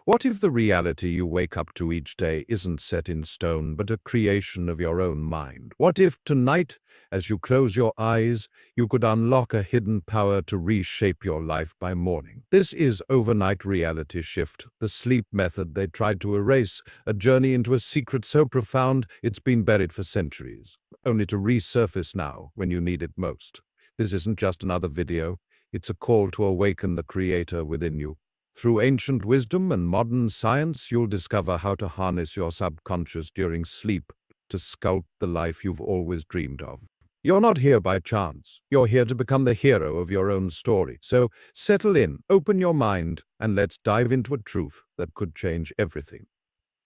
What if the reality you wake up to each day isn't set in stone, but a creation of your own mind? What if tonight, as you close your eyes, you could unlock a hidden power to reshape your life by morning? This is Overnight Reality Shift, the sleep method they tried to erase, a journey into a secret so profound it's been buried for centuries, only to resurface now when you need it most. This isn't just another video, it's a call to awaken the creator within you. Through ancient wisdom and modern science, you'll discover how to harness your subconscious during sleep to sculpt the life you've always dreamed of. You're not here by chance. You're here to become the hero of your own story. So settle in, open your mind, and let's dive into a truth that could change everything.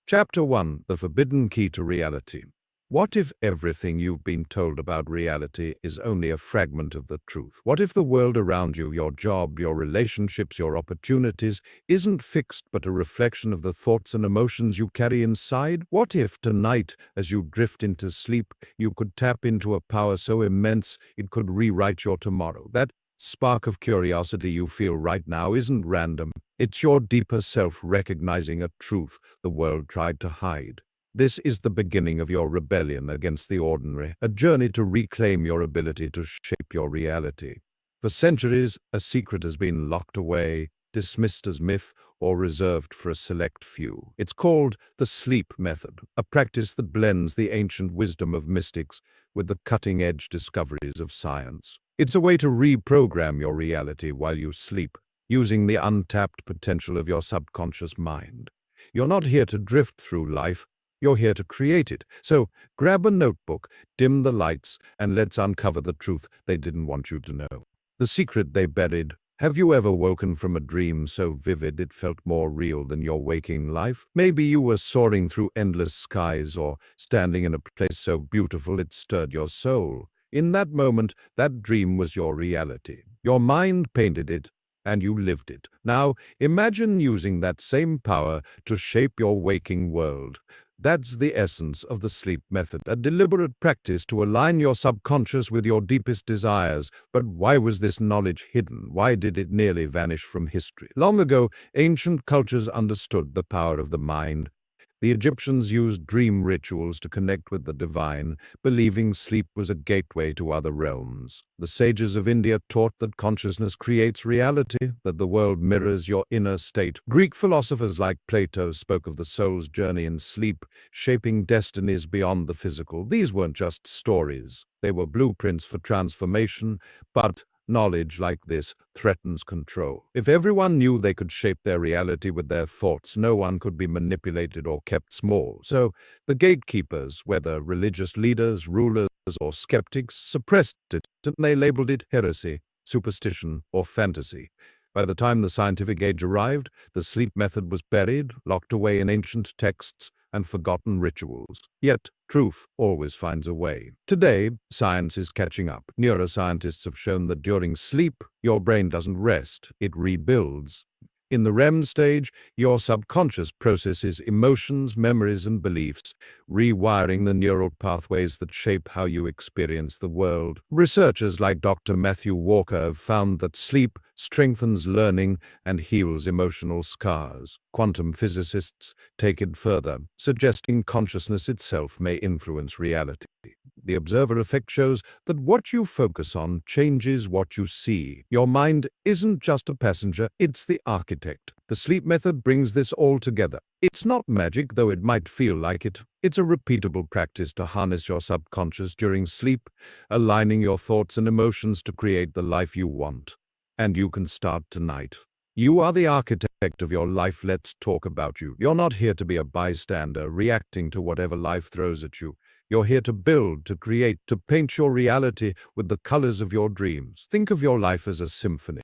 Chapter 1: The Forbidden Key to Reality. What if everything you've been told about reality is only a fragment of the truth? What if the world around you, your job, your relationships, your opportunities, isn't fixed but a reflection of the thoughts and emotions you carry inside? What if tonight, as you drift into sleep, you could tap into a power so immense it could rewrite your tomorrow? That spark of curiosity you feel right now isn't random. It's your deeper self recognizing a truth the world tried to hide. This is the beginning of your rebellion against the ordinary, a journey to reclaim your ability to shape your reality. For centuries, a secret has been locked away, dismissed as myth, or reserved for a select few. It's called the sleep method, a practice that blends the ancient wisdom of mystics with the cutting-edge discoveries of science. It's a way to reprogram your reality while you sleep, using the untapped potential of your subconscious mind. You're not here to drift through life. You're here to create it. So grab a notebook, dim the lights, and let's uncover the truth they didn't want you to know. The secret they buried. Have you ever woken from a dream so vivid it felt more real than your waking life? Maybe you were soaring through endless skies or standing in a place so beautiful it stirred your soul. In that moment, that dream was your reality. Your mind painted it, and you lived it. Now, imagine using that same power to shape your waking world. That's the essence of the sleep method, a deliberate practice to align your subconscious with your deepest desires. But why was this knowledge hidden? Why did it nearly vanish from history? Long ago, ancient cultures understood the power of the mind. The Egyptians used dream rituals to connect with the divine, believing sleep was a gateway to other realms. The sages of India taught that consciousness creates reality, that the world mirrors your inner state. Greek philosophers like Plato spoke of the soul's journey in sleep, shaping destinies beyond the physical. These weren't just stories. They were blueprints for transformation, but knowledge like this threatens control. If everyone knew they could shape their reality with their thoughts, no one could be manipulated or kept small. So the gatekeepers, whether religious leaders, rulers, or skeptics, suppressed it, and they labeled it heresy, superstition, or fantasy. By the time the scientific age arrived, the sleep method was buried, locked away in ancient texts, and forgotten rituals. Yet, truth always finds a way. Today, science is catching up. Neuroscientists have shown that during sleep, your brain doesn't rest, it rebuilds. In the REM stage, your subconscious processes emotions, memories, and beliefs, rewiring the neural pathways that shape how you experience the world. Researchers like Dr. Matthew Walker have found that sleep strengthens learning and heals emotional scars. Quantum physicists take it further, suggesting consciousness itself may influence reality. The observer effect shows that what you focus on changes what you see. Your mind isn't just a passenger, it's the architect. The sleep method brings this all together. It's not magic, though it might feel like it. It's a repeatable practice to harness your subconscious during sleep, aligning your thoughts and emotions to create the life you want. And you can start tonight. You are the architect of your life. Let's talk about you. You're not here to be a bystander, reacting to whatever life throws at you. You're here to build, to create, to paint your reality with the colors of your dreams. Think of your life as a symphony.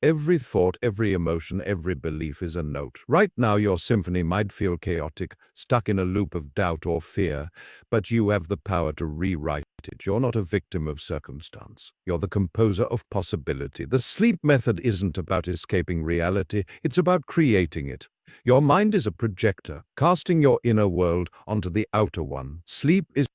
Every thought, every emotion, every belief is a note. Right now, your symphony might feel chaotic, stuck in a loop of doubt or fear, but you have the power to rewrite it. You're not a victim of circumstance. You're the composer of possibility. The sleep method isn't about escaping reality, it's about creating it. Your mind is a projector, casting your inner world onto the outer one. Sleep is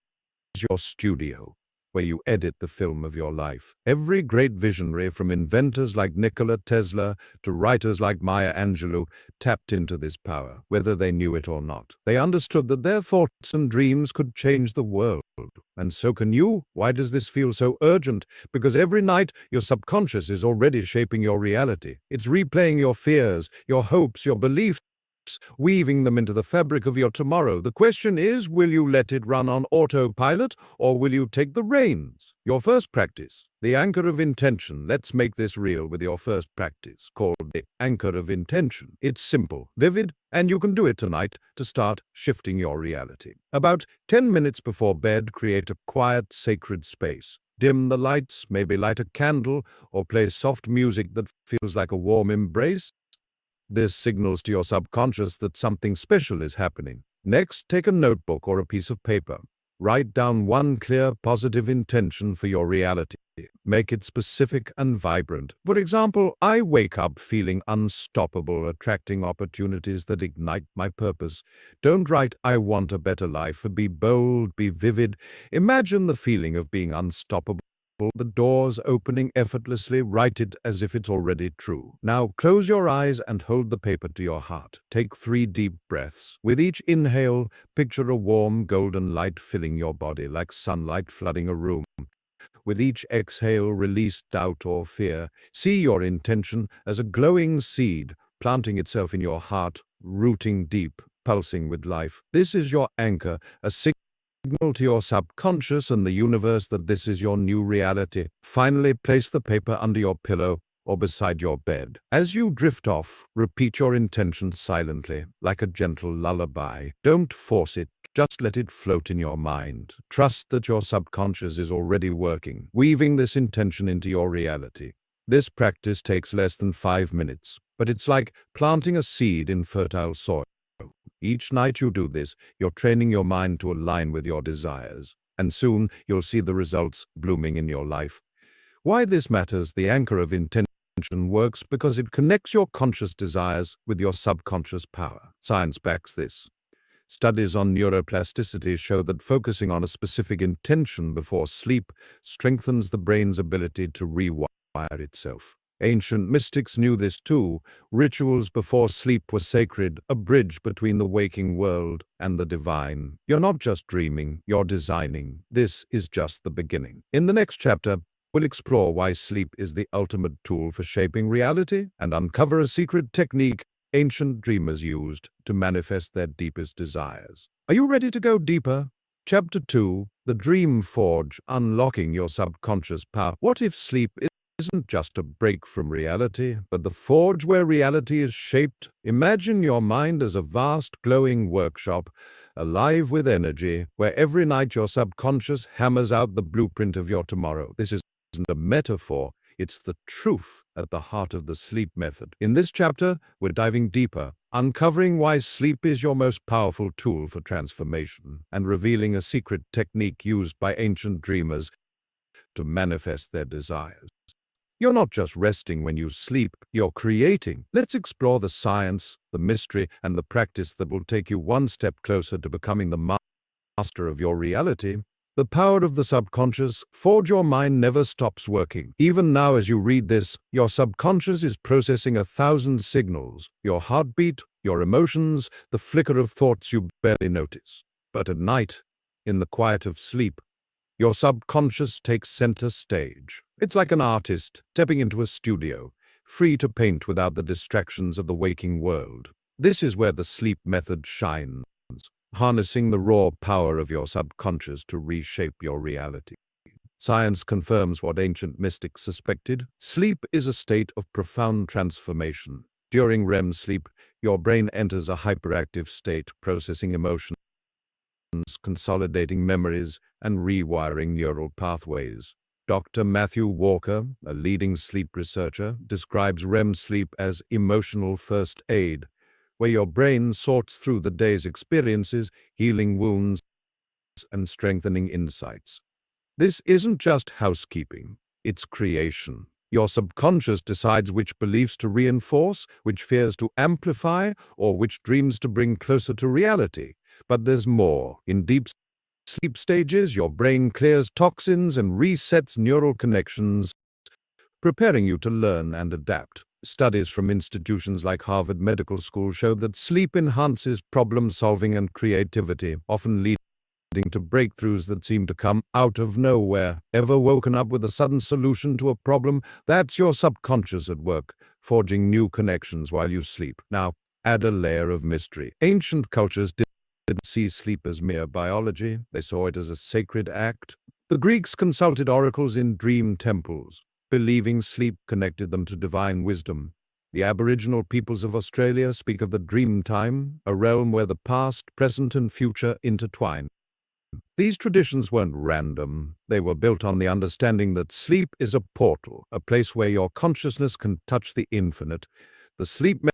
your studio. where you edit the film of your life. Every great visionary, from inventors like Nikola Tesla to writers like Maya Angelou, tapped into this power, whether they knew it or not. They understood that their thoughts and dreams could change the world. And so can you. Why does this feel so urgent? Because every night your subconscious is already shaping your reality. It's replaying your fears, your hopes, your beliefs, weaving them into the fabric of your tomorrow. The question is, will you let it run on autopilot, or will you take the reins? Your first practice, the anchor of intention. Let's make this real with your first practice, called the anchor of intention. It's simple, vivid, and you can do it tonight to start shifting your reality. About 10 minutes before bed, create a quiet, sacred space. Dim the lights, maybe light a candle, or play soft music that feels like a warm embrace. This signals to your subconscious that something special is happening. Next, take a notebook or a piece of paper. Write down one clear, positive intention for your reality. Make it specific and vibrant. For example, I wake up feeling unstoppable, attracting opportunities that ignite my purpose. Don't write, I want a better life. Be bold, be vivid. Imagine the feeling of being unstoppable. The doors opening effortlessly. Write it as if it's already true. Now close your eyes and hold the paper to your heart. Take 3 deep breaths. With each inhale, picture a warm golden light filling your body like sunlight flooding a room. With each exhale, release doubt or fear. See your intention as a glowing seed planting itself in your heart, rooting deep, pulsing with life. This is your anchor, a signal to your subconscious and the universe that this is your new reality. Finally, place the paper under your pillow or beside your bed. As you drift off, repeat your intention silently, like a gentle lullaby. Don't force it, just let it float in your mind. Trust that your subconscious is already working, weaving this intention into your reality. This practice takes less than 5 minutes, but it's like planting a seed in fertile soil. Each night you do this, you're training your mind to align with your desires, and soon you'll see the results blooming in your life. Why this matters: the anchor of intention works because it connects your conscious desires with your subconscious power. Science backs this. Studies on neuroplasticity show that focusing on a specific intention before sleep strengthens the brain's ability to rewire itself. Ancient mystics knew this too. Rituals before sleep were sacred, a bridge between the waking world and the divine. You're not just dreaming, you're designing. This is just the beginning. In the next chapter, we'll explore why sleep is the ultimate tool for shaping reality and uncover a secret technique ancient dreamers used to manifest their deepest desires. Are you ready to go deeper? Chapter 2, The Dream Forge, Unlocking Your Subconscious Power. What if sleep isn't just a break from reality, but the forge where reality is shaped? Imagine your mind as a vast, glowing workshop, alive with energy, where every night your subconscious hammers out the blueprint of your tomorrow. This isn't a metaphor, it's the truth at the heart of the sleep method. In this chapter, we're diving deeper, uncovering why sleep is your most powerful tool for transformation, and revealing a secret technique used by ancient dreamers to manifest their desires. You're not just resting when you sleep, you're creating. Let's explore the science, the mystery, and the practice that will take you one step closer to becoming the master of your reality. The power of the subconscious. Forge your mind never stops working. Even now as you read this, your subconscious is processing 1,000 signals. Your heartbeat, your emotions, the flicker of thoughts you barely notice. But at night, in the quiet of sleep, your subconscious takes center stage. It's like an artist stepping into a studio, free to paint without the distractions of the waking world. This is where the sleep method shines, harnessing the raw power of your subconscious to reshape your reality. Science confirms what ancient mystics suspected. Sleep is a state of profound transformation. During REM sleep, your brain enters a hyperactive state, processing emotions, consolidating memories, and rewiring neural pathways. Dr. Matthew Walker, a leading sleep researcher, describes REM sleep as emotional first aid, where your brain sorts through the day's experiences, healing wounds and strengthening insights. This isn't just housekeeping, it's creation. Your subconscious decides which beliefs to reinforce, which fears to amplify, or which dreams to bring closer to reality. But there's more. In deep sleep stages, your brain clears toxins and resets neural connections, preparing you to learn and adapt. Studies from institutions like Harvard Medical School show that sleep enhances problem-solving and creativity, often leading to breakthroughs that seem to come out of nowhere. Ever woken up with a sudden solution to a problem? That's your subconscious at work, forging new connections while you sleep. Now, add a layer of mystery. Ancient cultures didn't see sleep as mere biology. They saw it as a sacred act. The Greeks consulted oracles in dream temples, believing sleep connected them to divine wisdom. The Aboriginal peoples of Australia speak of the dream time, a realm where the past, present, and future intertwine. These traditions weren't random. They were built on the understanding that sleep is a portal, a place where your consciousness can touch the infinite. The sleep method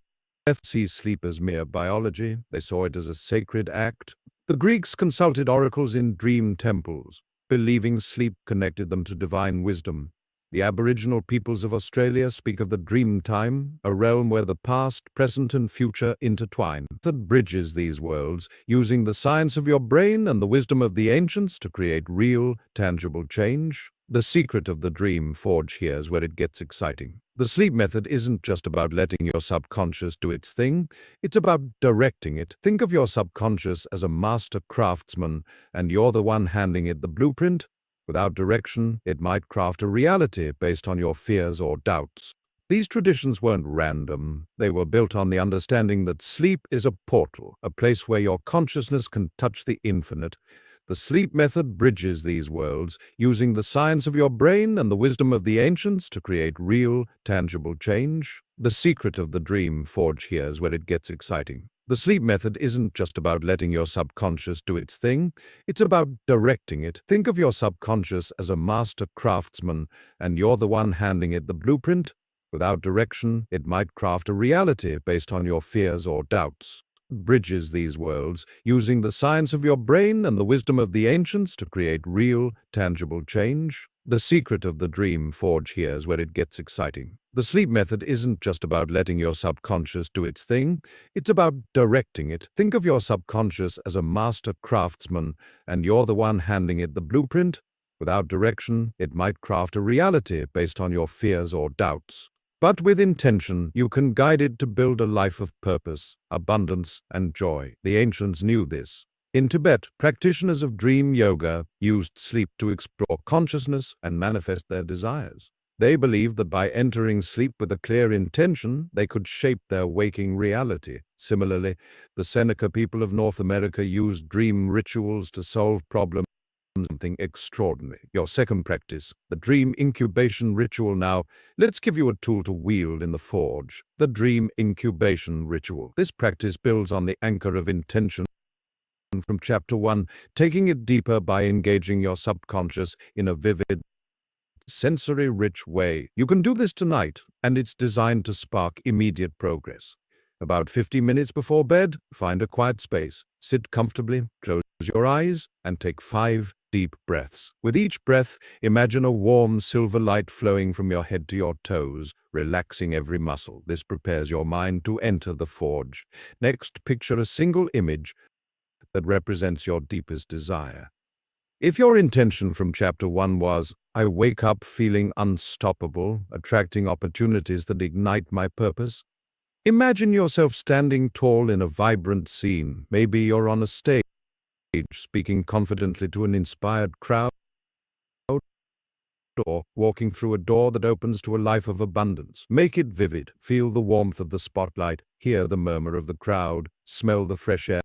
sees sleep as mere biology. They saw it as a sacred act. The Greeks consulted oracles in dream temples, believing sleep connected them to divine wisdom. The Aboriginal peoples of Australia speak of the dream time, a realm where the past, present, and future intertwine. That bridges these worlds, using the science of your brain and the wisdom of the ancients to create real, tangible change. The secret of the dream forge here's where it gets exciting. The sleep method isn't just about letting your subconscious do its thing, it's about directing it. Think of your subconscious as a master craftsman, and you're the one handing it the blueprint. Without direction, it might craft a reality based on your fears or doubts. These traditions weren't random. They were built on the understanding that sleep is a portal, a place where your consciousness can touch the infinite. The sleep method bridges these worlds, using the science of your brain and the wisdom of the ancients to create real, tangible change. The secret of the dream forge here's where it gets exciting. The sleep method isn't just about letting your subconscious do its thing, it's about directing it. Think of your subconscious as a master craftsman, and you're the one handing it the blueprint. Without direction, it might craft a reality based on your fears or doubts. Bridges these worlds, using the science of your brain and the wisdom of the ancients to create real, tangible change. The secret of the dream forge here's where it gets exciting. The sleep method isn't just about letting your subconscious do its thing, it's about directing it. Think of your subconscious as a master craftsman, and you're the one handing it the blueprint. Without direction, it might craft a reality based on your fears or doubts. But with intention, you can guide it to build a life of purpose, abundance, and joy. The ancients knew this. In Tibet, practitioners of dream yoga used sleep to explore consciousness and manifest their desires. They believed that by entering sleep with a clear intention, they could shape their waking reality. Similarly, the Seneca people of North America used dream rituals to solve problems. Something extraordinary. Your second practice, the dream incubation ritual. Now, let's give you a tool to wield in the forge. The dream incubation ritual. This practice builds on the anchor of intention from Chapter 1, taking it deeper by engaging your subconscious in a vivid, sensory-rich way. You can do this tonight, and it's designed to spark immediate progress. About 50 minutes before bed, find a quiet space. Sit comfortably, close your eyes, and take 5 deep breaths. With each breath, imagine a warm silver light flowing from your head to your toes, relaxing every muscle. This prepares your mind to enter the forge. Next, picture a single image that represents your deepest desire. If your intention from Chapter 1 was, I wake up feeling unstoppable, attracting opportunities that ignite my purpose, imagine yourself standing tall in a vibrant scene. Maybe you're on a stage, speaking confidently to an inspired crowd, or walking through a door that opens to a life of abundance. Make it vivid. Feel the warmth of the spotlight, hear the murmur of the crowd, smell the fresh air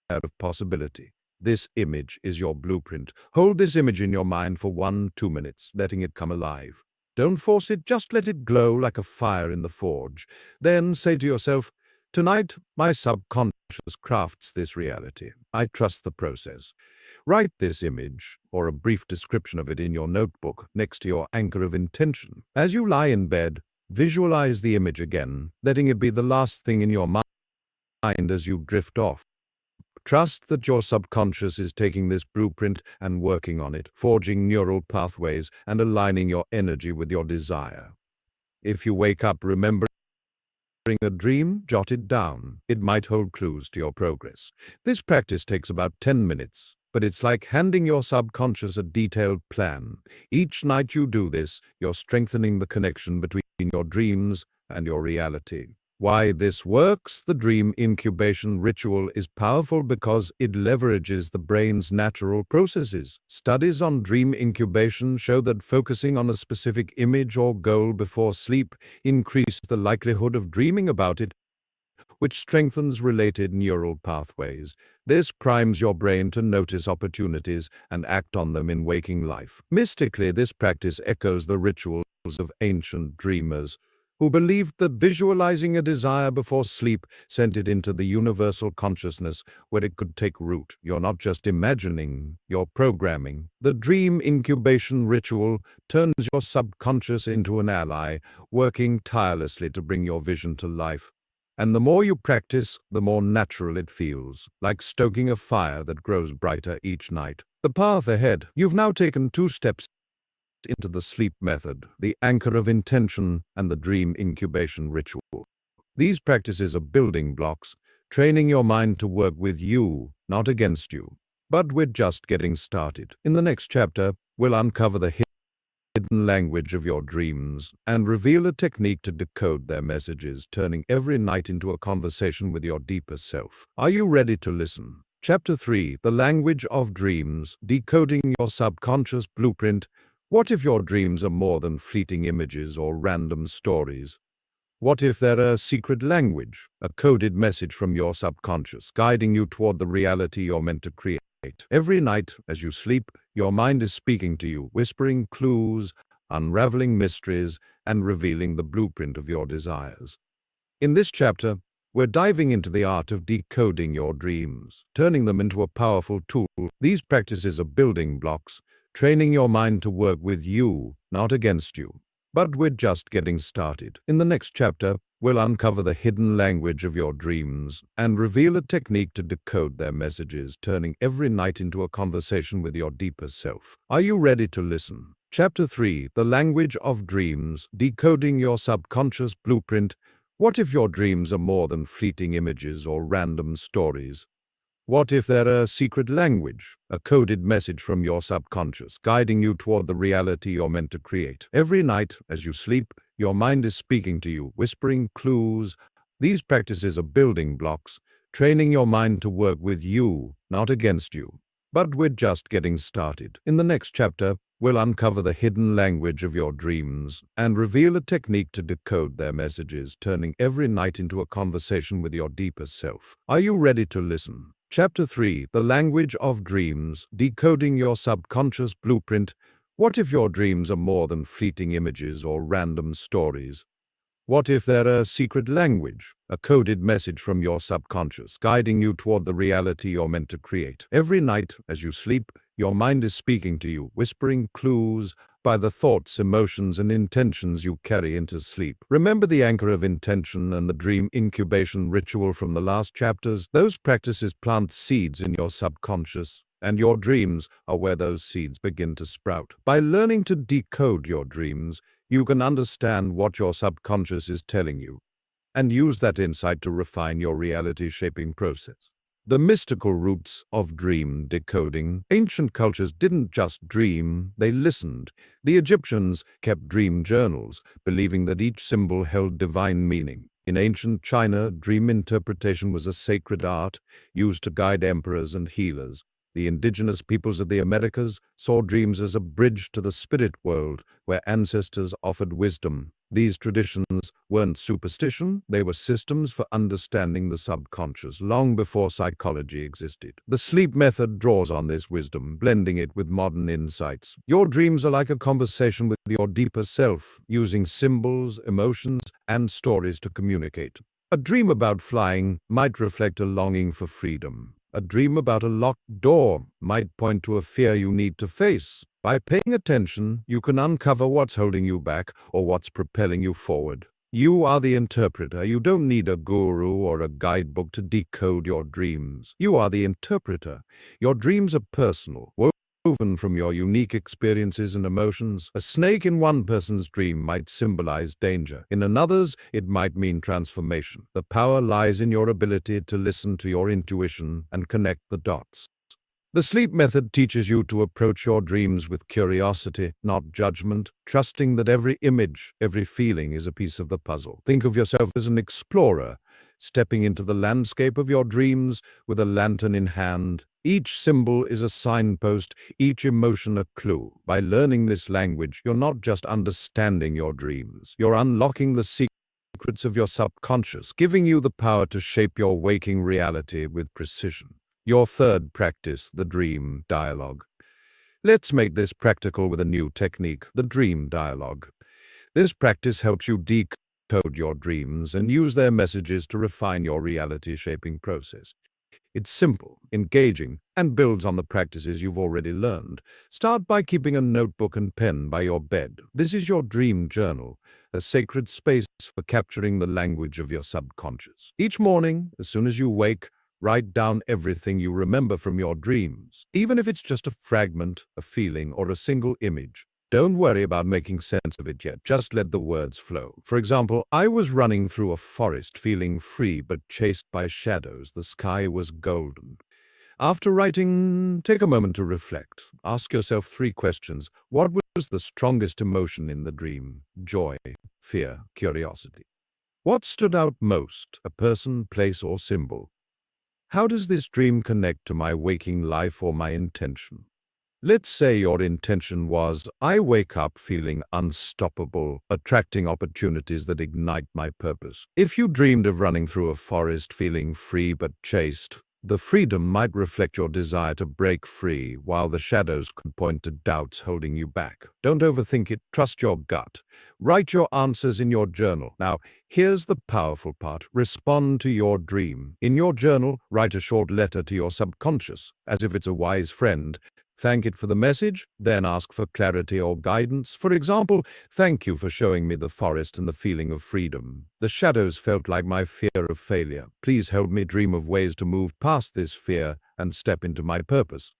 of possibility. This image is your blueprint. Hold this image in your mind for 1-2 minutes, letting it come alive. Don't force it, just let it glow like a fire in the forge. Then say to yourself, tonight, my subconscious crafts this reality. I trust the process. Write this image, or a brief description of it, in your notebook next to your anchor of intention. As you lie in bed, visualize the image again, letting it be the last thing in your mind as you drift off. Trust that your subconscious is taking this blueprint and working on it, forging neural pathways and aligning your energy with your desire. If you wake up remembering a dream, jot it down. It might hold clues to your progress. This practice takes about 10 minutes. but it's like handing your subconscious a detailed plan. Each night you do this, you're strengthening the connection between your dreams and your reality. Why this works? The dream incubation ritual is powerful because it leverages the brain's natural processes. Studies on dream incubation show that focusing on a specific image or goal before sleep increases the likelihood of dreaming about it, which strengthens related neural pathways. This primes your brain to notice opportunities and act on them in waking life. Mystically, this practice echoes the rituals of ancient dreamers, who believed that visualizing a desire before sleep sent it into the universal consciousness where it could take root. You're not just imagining, you're programming. The dream incubation ritual turns your subconscious into an ally, working tirelessly to bring your vision to life. And the more you practice, the more natural it feels, like stoking a fire that grows brighter each night. The path ahead. You've now taken 2 steps into the sleep method, the anchor of intention, and the dream incubation ritual. These practices are building blocks, training your mind to work with you, not against you. But we're just getting started. In the next chapter, we'll uncover the hidden language of your dreams and reveal a technique to decode their messages, turning every night into a conversation with your deeper self. Are you ready to listen? Chapter 3, The Language of Dreams, Decoding Your Subconscious Blueprint. What if your dreams are more than fleeting images or random stories? What if they're a secret language, a coded message from your subconscious, guiding you toward the reality you're meant to create? Every night, as you sleep, your mind is speaking to you, whispering clues, unraveling mysteries, and revealing the blueprint of your desires. In this chapter, we're diving into the art of decoding your dreams, turning them into a powerful tool. These practices are building blocks, training your mind to work with you, not against you. But we're just getting started. In the next chapter, we'll uncover the hidden language of your dreams and reveal a technique to decode their messages, turning every night into a conversation with your deeper self. Are you ready to listen? Chapter 3, The Language of Dreams, Decoding Your Subconscious Blueprint. What if your dreams are more than fleeting images or random stories? What if they're a secret language, a coded message from your subconscious, guiding you toward the reality you're meant to create? Every night, as you sleep, your mind is speaking to you, whispering clues. These practices are building blocks, training your mind to work with you, not against you. But we're just getting started. In the next chapter, we'll uncover the hidden language of your dreams and reveal a technique to decode their messages, turning every night into a conversation with your deeper self. Are you ready to listen? Chapter 3, The Language of Dreams, Decoding Your Subconscious Blueprint. What if your dreams are more than fleeting images or random stories? What if they're a secret language, a coded message from your subconscious, guiding you toward the reality you're meant to create? Every night, as you sleep, your mind is speaking to you, whispering clues by the thoughts, emotions, and intentions you carry into sleep. Remember the anchor of intention and the dream incubation ritual from the last chapters? Those practices plant seeds in your subconscious, and your dreams are where those seeds begin to sprout. By learning to decode your dreams, you can understand what your subconscious is telling you, and use that insight to refine your reality-shaping process. The mystical roots of dream decoding. Ancient cultures didn't just dream, they listened. The Egyptians kept dream journals, believing that each symbol held divine meaning. In ancient China, dream interpretation was a sacred art used to guide emperors and healers. The indigenous peoples of the Americas saw dreams as a bridge to the spirit world, where ancestors offered wisdom. These traditions weren't superstition, they were systems for understanding the subconscious long before psychology existed. The sleep method draws on this wisdom, blending it with modern insights. Your dreams are like a conversation with your deeper self, using symbols, emotions, and stories to communicate. A dream about flying might reflect a longing for freedom. A dream about a locked door might point to a fear you need to face. By paying attention, you can uncover what's holding you back or what's propelling you forward. You are the interpreter. You don't need a guru or a guidebook to decode your dreams. You are the interpreter. Your dreams are personal, woven from your unique experiences and emotions. A snake in one person's dream might symbolize danger. In another's, it might mean transformation. The power lies in your ability to listen to your intuition and connect the dots. The sleep method teaches you to approach your dreams with curiosity, not judgment, trusting that every image, every feeling is a piece of the puzzle. Think of yourself as an explorer, stepping into the landscape of your dreams with a lantern in hand. Each symbol is a signpost, each emotion a clue. By learning this language, you're not just understanding your dreams, you're unlocking the secrets of your subconscious, giving you the power to shape your waking reality with precision. Your third practice, the dream dialogue. Let's make this practical with a new technique, the dream dialogue. This practice helps you decode your dreams and use their messages to refine your reality-shaping process. It's simple, engaging, and builds on the practices you've already learned. Start by keeping a notebook and pen by your bed. This is your dream journal, a sacred space for capturing the language of your subconscious. Each morning, as soon as you wake, write down everything you remember from your dreams, even if it's just a fragment, a feeling, or a single image. Don't worry about making sense of it yet, just let the words flow. For example, I was running through a forest feeling free but chased by shadows. The sky was golden. After writing, take a moment to reflect. Ask yourself 3 questions. What was the strongest emotion in the dream? Joy, fear, curiosity. What stood out most? A person, place, or symbol? How does this dream connect to my waking life or my intention? Let's say your intention was, I wake up feeling unstoppable, attracting opportunities that ignite my purpose. If you dreamed of running through a forest feeling free but chased, the freedom might reflect your desire to break free, while the shadows could point to doubts holding you back. Don't overthink it, trust your gut. Write your answers in your journal. Now, here's the powerful part. Respond to your dream. In your journal, write a short letter to your subconscious, as if it's a wise friend. Thank it for the message, then ask for clarity or guidance. For example, thank you for showing me the forest and the feeling of freedom. The shadows felt like my fear of failure. Please help me dream of ways to move past this fear and step into my purpose.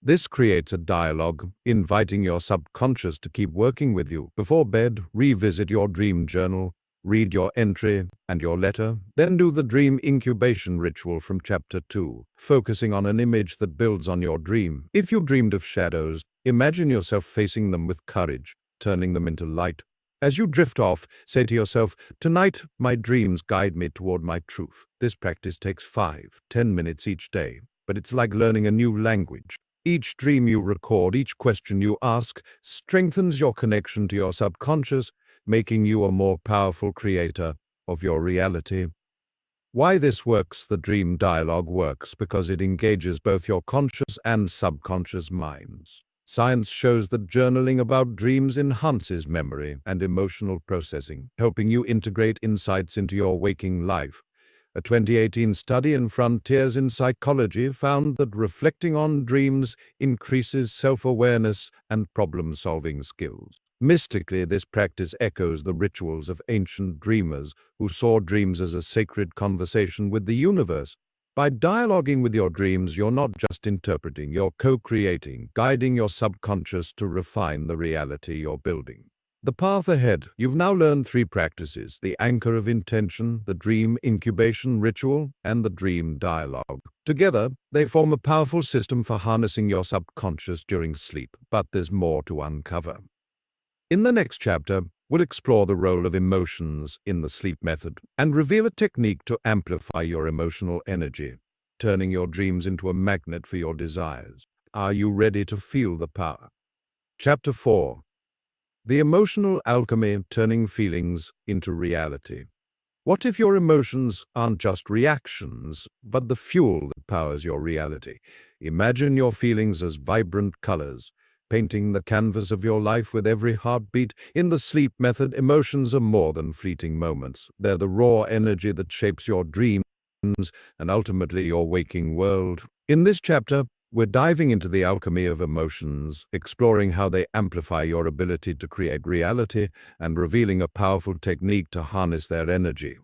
This creates a dialogue, inviting your subconscious to keep working with you. Before bed, revisit your dream journal, read your entry and your letter, then do the dream incubation ritual from chapter 2, focusing on an image that builds on your dream. If you dreamed of shadows, imagine yourself facing them with courage, turning them into light. As you drift off, say to yourself, tonight my dreams guide me toward my truth. This practice takes 5-10 minutes each day, but it's like learning a new language. Each dream you record, each question you ask, strengthens your connection to your subconscious, making you a more powerful creator of your reality. Why this works? The dream dialogue works because it engages both your conscious and subconscious minds. Science shows that journaling about dreams enhances memory and emotional processing, helping you integrate insights into your waking life. A 2018 study in Frontiers in Psychology found that reflecting on dreams increases self-awareness and problem-solving skills. Mystically, this practice echoes the rituals of ancient dreamers who saw dreams as a sacred conversation with the universe. By dialoguing with your dreams, you're not just interpreting, you're co-creating, guiding your subconscious to refine the reality you're building. The path ahead. You've now learned 3 practices: the anchor of intention, the dream incubation ritual, and the dream dialogue. Together, they form a powerful system for harnessing your subconscious during sleep, but there's more to uncover. In the next chapter, we'll explore the role of emotions in the sleep method and reveal a technique to amplify your emotional energy, turning your dreams into a magnet for your desires. Are you ready to feel the power? Chapter 4. The emotional alchemy, turning feelings into reality. What if your emotions aren't just reactions, but the fuel that powers your reality? Imagine your feelings as vibrant colors, painting the canvas of your life with every heartbeat. In the sleep method, emotions are more than fleeting moments. They're the raw energy that shapes your dreams and ultimately your waking world. In this chapter, we're diving into the alchemy of emotions, exploring how they amplify your ability to create reality and revealing a powerful technique to harness their energy.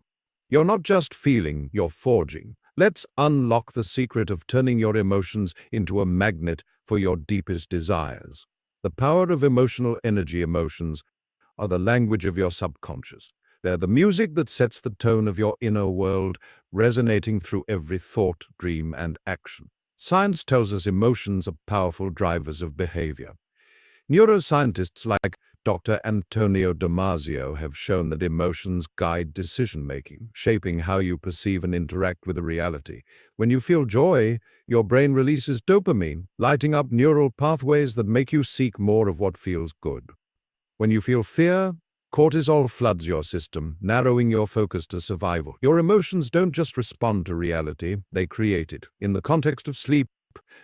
You're not just feeling, you're forging. Let's unlock the secret of turning your emotions into a magnet for your deepest desires. The power of emotional energy. Emotions are the language of your subconscious. They're the music that sets the tone of your inner world, resonating through every thought, dream, and action. Science tells us emotions are powerful drivers of behavior. Neuroscientists like Dr. Antonio Damasio have shown that emotions guide decision-making, shaping how you perceive and interact with the reality. When you feel joy, your brain releases dopamine, lighting up neural pathways that make you seek more of what feels good. When you feel fear, cortisol floods your system, narrowing your focus to survival. Your emotions don't just respond to reality, they create it. In the context of sleep,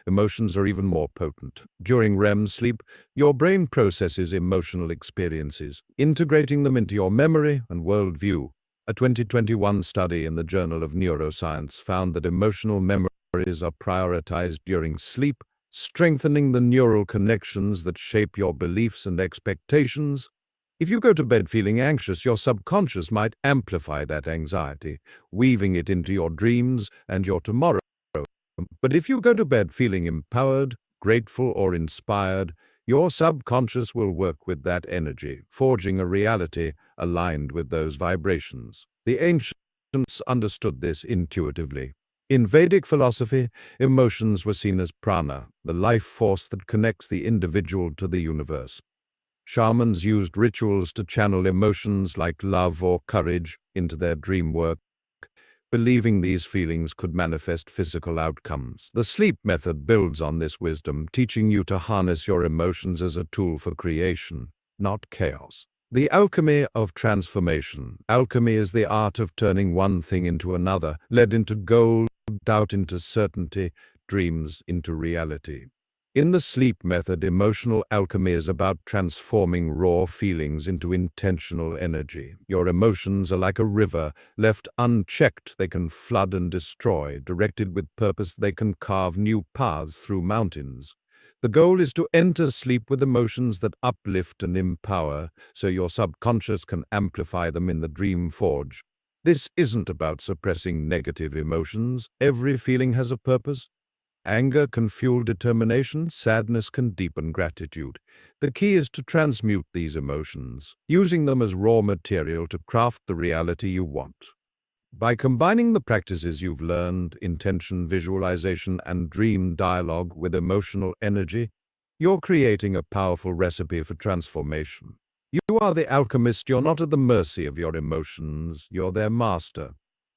emotions are even more potent. During REM sleep, your brain processes emotional experiences, integrating them into your memory and worldview. A 2021 study in the Journal of Neuroscience found that emotional memories are prioritized during sleep, strengthening the neural connections that shape your beliefs and expectations. If you go to bed feeling anxious, your subconscious might amplify that anxiety, weaving it into your dreams and your tomorrow. But if you go to bed feeling empowered, grateful, or inspired, your subconscious will work with that energy, forging a reality aligned with those vibrations. The ancients understood this intuitively. In Vedic philosophy, emotions were seen as prana, the life force that connects the individual to the universe. Shamans used rituals to channel emotions like love or courage into their dream work, believing these feelings could manifest physical outcomes. The sleep method builds on this wisdom, teaching you to harness your emotions as a tool for creation, not chaos. The alchemy of transformation. Alchemy is the art of turning one thing into another, lead into gold, doubt into certainty, dreams into reality. In the sleep method, emotional alchemy is about transforming raw feelings into intentional energy. Your emotions are like a river. Left unchecked, they can flood and destroy. Directed with purpose, they can carve new paths through mountains. The goal is to enter sleep with emotions that uplift and empower, so your subconscious can amplify them in the dream forge. This isn't about suppressing negative emotions. Every feeling has a purpose. Anger can fuel determination, sadness can deepen gratitude. The key is to transmute these emotions, using them as raw material to craft the reality you want. By combining the practices you've learned, intention, visualization, and dream dialogue with emotional energy, you're creating a powerful recipe for transformation. You are the alchemist. You're not at the mercy of your emotions, you're their master.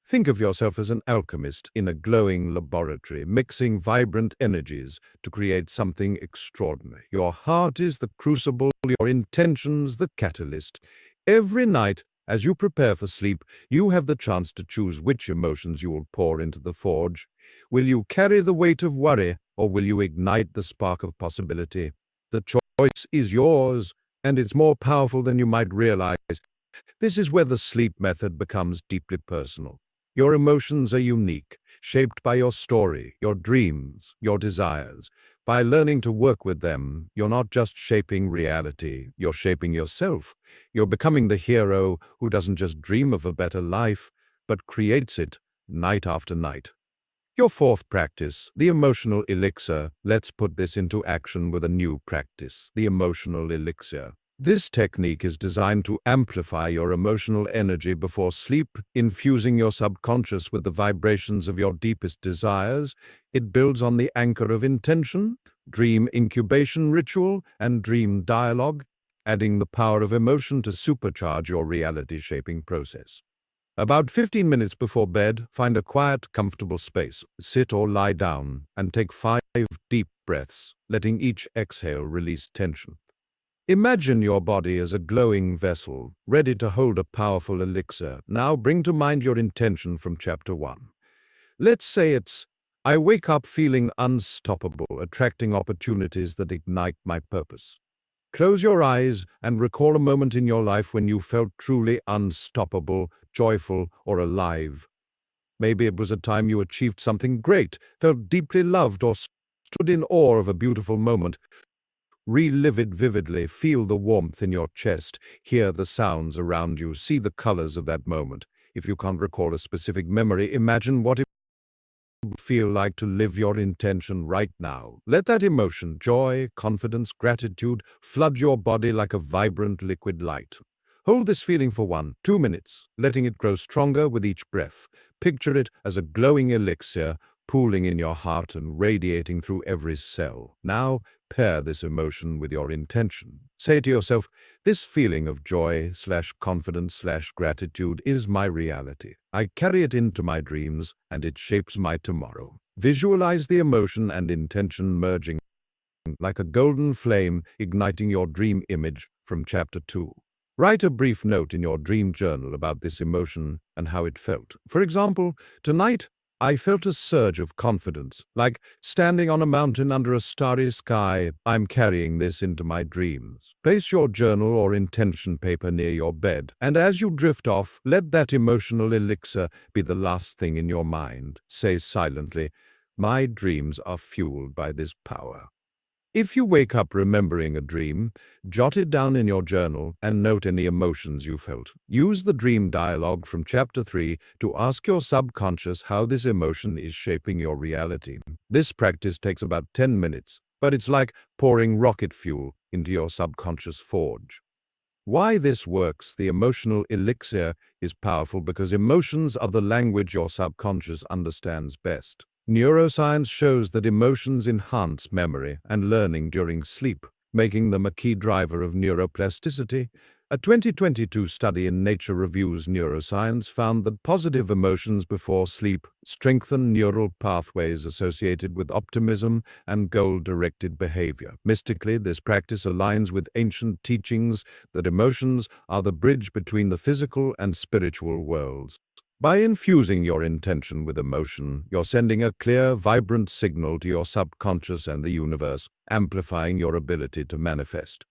Think of yourself as an alchemist in a glowing laboratory, mixing vibrant energies to create something extraordinary. Your heart is the crucible, your intentions the catalyst. Every night, as you prepare for sleep, you have the chance to choose which emotions you will pour into the forge. Will you carry the weight of worry, or will you ignite the spark of possibility? The choice is yours, and it's more powerful than you might realize. This is where the sleep method becomes deeply personal. Your emotions are unique, shaped by your story, your dreams, your desires. By learning to work with them, you're not just shaping reality, you're shaping yourself. You're becoming the hero who doesn't just dream of a better life, but creates it night after night. Your fourth practice, the emotional elixir. Let's put this into action with a new practice, the emotional elixir. This technique is designed to amplify your emotional energy before sleep, infusing your subconscious with the vibrations of your deepest desires. It builds on the anchor of intention, dream incubation ritual, and dream dialogue, adding the power of emotion to supercharge your reality-shaping process. About 15 minutes before bed, find a quiet, comfortable space. Sit or lie down and take 5 deep breaths, letting each exhale release tension. Imagine your body as a glowing vessel, ready to hold a powerful elixir. Now bring to mind your intention from chapter 1. Let's say it's, I wake up feeling unstoppable, attracting opportunities that ignite my purpose. Close your eyes and recall a moment in your life when you felt truly unstoppable, joyful, or alive. Maybe it was a time you achieved something great, felt deeply loved, or stood in awe of a beautiful moment. Relive it vividly, feel the warmth in your chest, hear the sounds around you, see the colors of that moment. If you can't recall a specific memory, imagine what it would feel like to live your intention right now. Let that emotion, joy, confidence, gratitude, flood your body like a vibrant liquid light. Hold this feeling for 1-2 minutes, letting it grow stronger with each breath. Picture it as a glowing elixir, pooling in your heart and radiating through every cell. Now, pair this emotion with your intention. Say to yourself, this feeling of joy/confidence/gratitude is my reality. I carry it into my dreams, and it shapes my tomorrow. Visualize the emotion and intention merging like a golden flame, igniting your dream image from Chapter 2. Write a brief note in your dream journal about this emotion and how it felt. For example, tonight, I felt a surge of confidence, like standing on a mountain under a starry sky. I'm carrying this into my dreams. Place your journal or intention paper near your bed, and as you drift off, let that emotional elixir be the last thing in your mind. Say silently, my dreams are fueled by this power. If you wake up remembering a dream, jot it down in your journal and note any emotions you felt. Use the dream dialogue from Chapter 3 to ask your subconscious how this emotion is shaping your reality. This practice takes about 10 minutes, but it's like pouring rocket fuel into your subconscious forge. Why this works? The emotional elixir is powerful because emotions are the language your subconscious understands best. Neuroscience shows that emotions enhance memory and learning during sleep, making them a key driver of neuroplasticity. A 2022 study in Nature Reviews Neuroscience found that positive emotions before sleep strengthen neural pathways associated with optimism and goal-directed behavior. Mystically, this practice aligns with ancient teachings that emotions are the bridge between the physical and spiritual worlds. By infusing your intention with emotion, you're sending a clear, vibrant signal to your subconscious and the universe, amplifying your ability to manifest.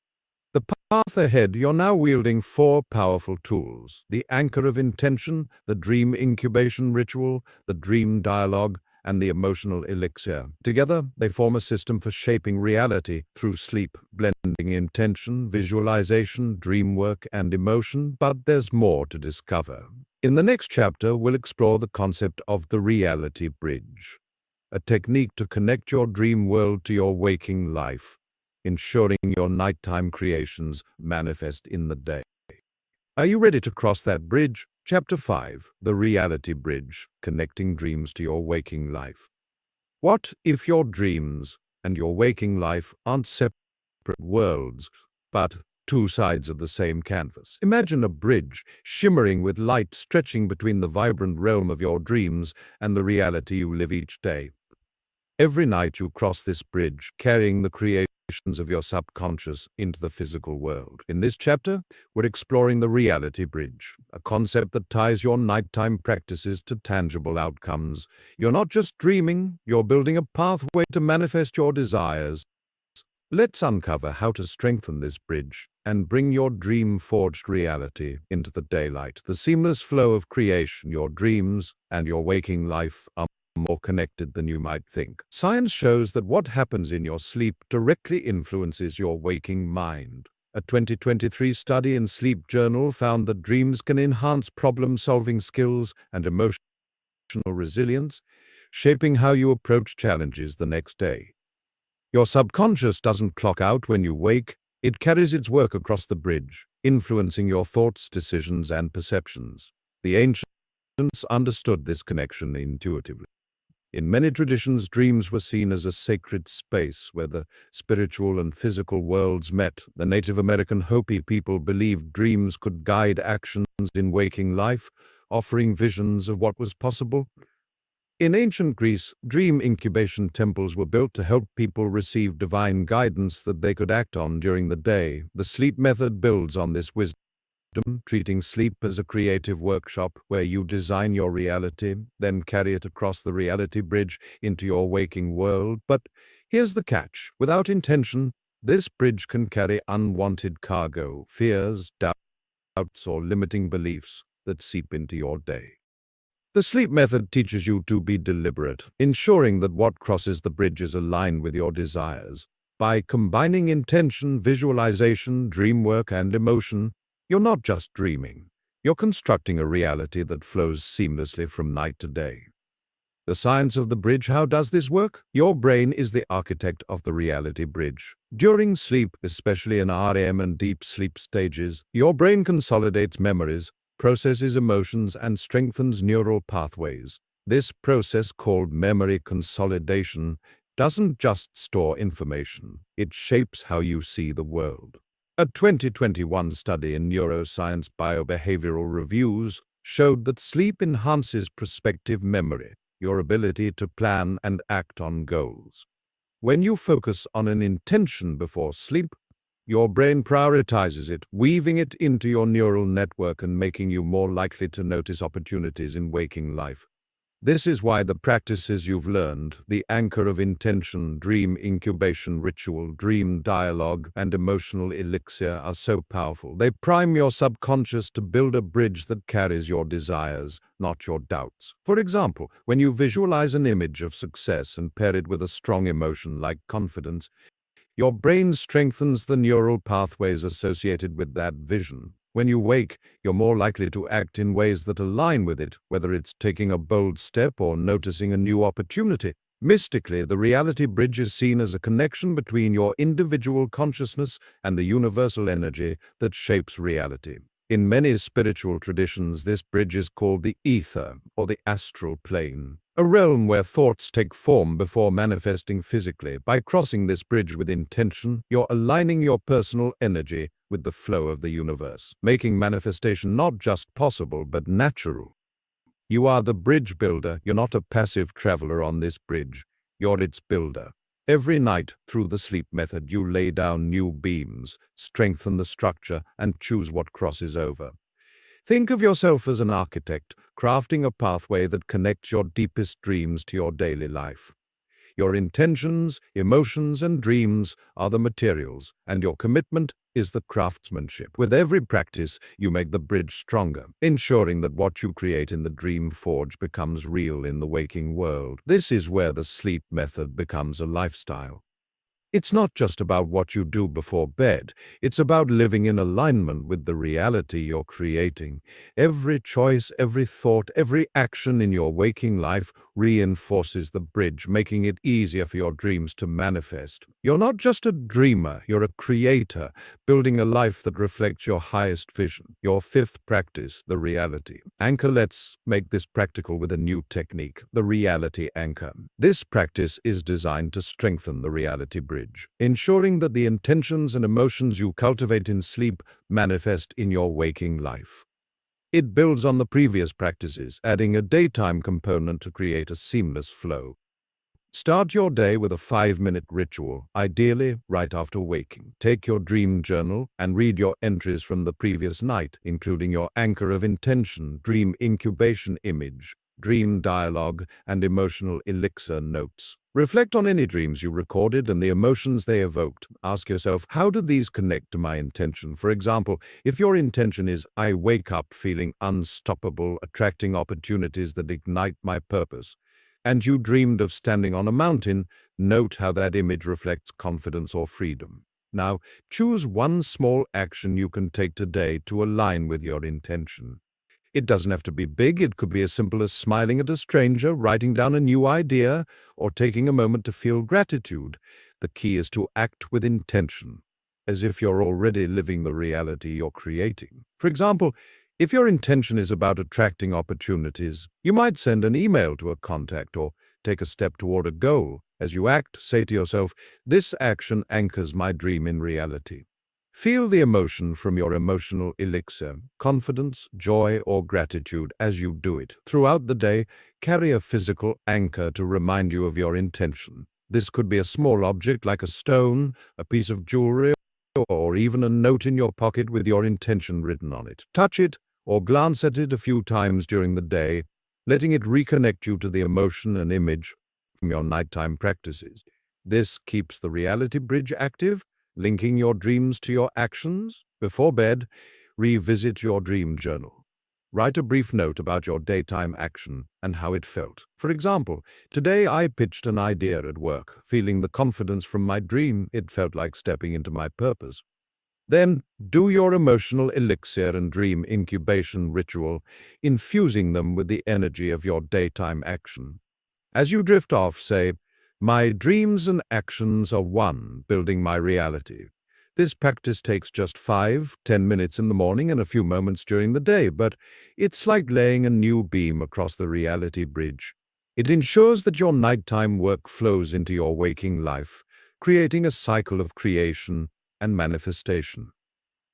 The path ahead, you're now wielding 4 powerful tools: the anchor of intention, the dream incubation ritual, the dream dialogue, and the emotional elixir. Together, they form a system for shaping reality through sleep, blending intention, visualization, dream work, and emotion. But there's more to discover. In the next chapter, we'll explore the concept of the reality bridge, a technique to connect your dream world to your waking life, ensuring your nighttime creations manifest in the day. Are you ready to cross that bridge? Chapter 5, The Reality Bridge, Connecting Dreams to Your Waking Life. What if your dreams and your waking life aren't separate worlds, but 2 sides of the same canvas? Imagine a bridge shimmering with light stretching between the vibrant realm of your dreams and the reality you live each day. Every night you cross this bridge, carrying the creations of your subconscious into the physical world. In this chapter, we're exploring the reality bridge, a concept that ties your nighttime practices to tangible outcomes. You're not just dreaming, you're building a pathway to manifest your desires. Let's uncover how to strengthen this bridge and bring your dream-forged reality into the daylight. The seamless flow of creation, your dreams, and your waking life are more connected than you might think. Science shows that what happens in your sleep directly influences your waking mind. A 2023 study in Sleep Journal found that dreams can enhance problem-solving skills and emotional resilience, shaping how you approach challenges the next day. Your subconscious doesn't clock out when you wake, it carries its work across the bridge, influencing your thoughts, decisions, and perceptions. The ancients understood this connection intuitively. In many traditions, dreams were seen as a sacred space where the spiritual and physical worlds met. The Native American Hopi people believed dreams could guide actions in waking life, offering visions of what was possible. In ancient Greece, dream incubation temples were built to help people receive divine guidance that they could act on during the day. The sleep method builds on this wisdom, treating sleep as a creative workshop where you design your reality, then carry it across the reality bridge into your waking world. But here's the catch. Without intention, this bridge can carry unwanted cargo, fears, doubts, or limiting beliefs that seep into your day. The sleep method teaches you to be deliberate, ensuring that what crosses the bridge is aligned with your desires. By combining intention, visualization, dream work, and emotion, you're not just dreaming. You're constructing a reality that flows seamlessly from night to day. The science of the bridge, how does this work? Your brain is the architect of the reality bridge. During sleep, especially in REM and deep sleep stages, your brain consolidates memories, processes emotions, and strengthens neural pathways. This process, called memory consolidation, doesn't just store information, it shapes how you see the world. A 2021 study in Neuroscience Biobehavioral Reviews showed that sleep enhances prospective memory, your ability to plan and act on goals. When you focus on an intention before sleep, your brain prioritizes it, weaving it into your neural network and making you more likely to notice opportunities in waking life. This is why the practices you've learned, the anchor of intention, dream incubation ritual, dream dialogue, and emotional elixir are so powerful. They prime your subconscious to build a bridge that carries your desires, not your doubts. For example, when you visualize an image of success and pair it with a strong emotion like confidence, your brain strengthens the neural pathways associated with that vision. When you wake, you're more likely to act in ways that align with it, whether it's taking a bold step or noticing a new opportunity. Mystically, the reality bridge is seen as a connection between your individual consciousness and the universal energy that shapes reality. In many spiritual traditions, this bridge is called the ether, or the astral plane, a realm where thoughts take form before manifesting physically. By crossing this bridge with intention, you're aligning your personal energy with the flow of the universe, making manifestation not just possible but natural. You are the bridge builder. You're not a passive traveler on this bridge. You're its builder. Every night, through the sleep method, you lay down new beams, strengthen the structure, and choose what crosses over. Think of yourself as an architect, crafting a pathway that connects your deepest dreams to your daily life. Your intentions, emotions, and dreams are the materials, and your commitment is the craftsmanship. With every practice, you make the bridge stronger, ensuring that what you create in the dream forge becomes real in the waking world. This is where the sleep method becomes a lifestyle. It's not just about what you do before bed, it's about living in alignment with the reality you're creating. Every choice, every thought, every action in your waking life reinforces the bridge, making it easier for your dreams to manifest. You're not just a dreamer, you're a creator, building a life that reflects your highest vision. Your fifth practice, the reality anchor. Let's make this practical with a new technique, the reality anchor. This practice is designed to strengthen the reality bridge, ensuring that the intentions and emotions you cultivate in sleep manifest in your waking life. It builds on the previous practices, adding a daytime component to create a seamless flow. Start your day with a 5-minute ritual, ideally right after waking. Take your dream journal and read your entries from the previous night, including your anchor of intention, dream incubation image, dream dialogue, and emotional elixir notes. Reflect on any dreams you recorded and the emotions they evoked. Ask yourself, how do these connect to my intention? For example, if your intention is, I wake up feeling unstoppable, attracting opportunities that ignite my purpose, and you dreamed of standing on a mountain, note how that image reflects confidence or freedom. Now, choose one small action you can take today to align with your intention. It doesn't have to be big. It could be as simple as smiling at a stranger, writing down a new idea, or taking a moment to feel gratitude. The key is to act with intention, as if you're already living the reality you're creating. For example, if your intention is about attracting opportunities, you might send an email to a contact or take a step toward a goal. As you act, say to yourself, this action anchors my dream in reality. Feel the emotion from your emotional elixir, confidence, joy, or gratitude as you do it. Throughout the day, carry a physical anchor to remind you of your intention. This could be a small object like a stone, a piece of jewelry, or even a note in your pocket with your intention written on it. Touch it or glance at it a few times during the day, letting it reconnect you to the emotion and image from your nighttime practices. This keeps the reality bridge active, linking your dreams to your actions. Before bed, revisit your dream journal. Write a brief note about your daytime action and how it felt. For example, today I pitched an idea at work, feeling the confidence from my dream. It felt like stepping into my purpose. Then, do your emotional elixir and dream incubation ritual, infusing them with the energy of your daytime action. As you drift off, say, my dreams and actions are one, building my reality. This practice takes just 5-10 minutes in the morning and a few moments during the day, but it's like laying a new beam across the reality bridge. It ensures that your nighttime work flows into your waking life, creating a cycle of creation and manifestation.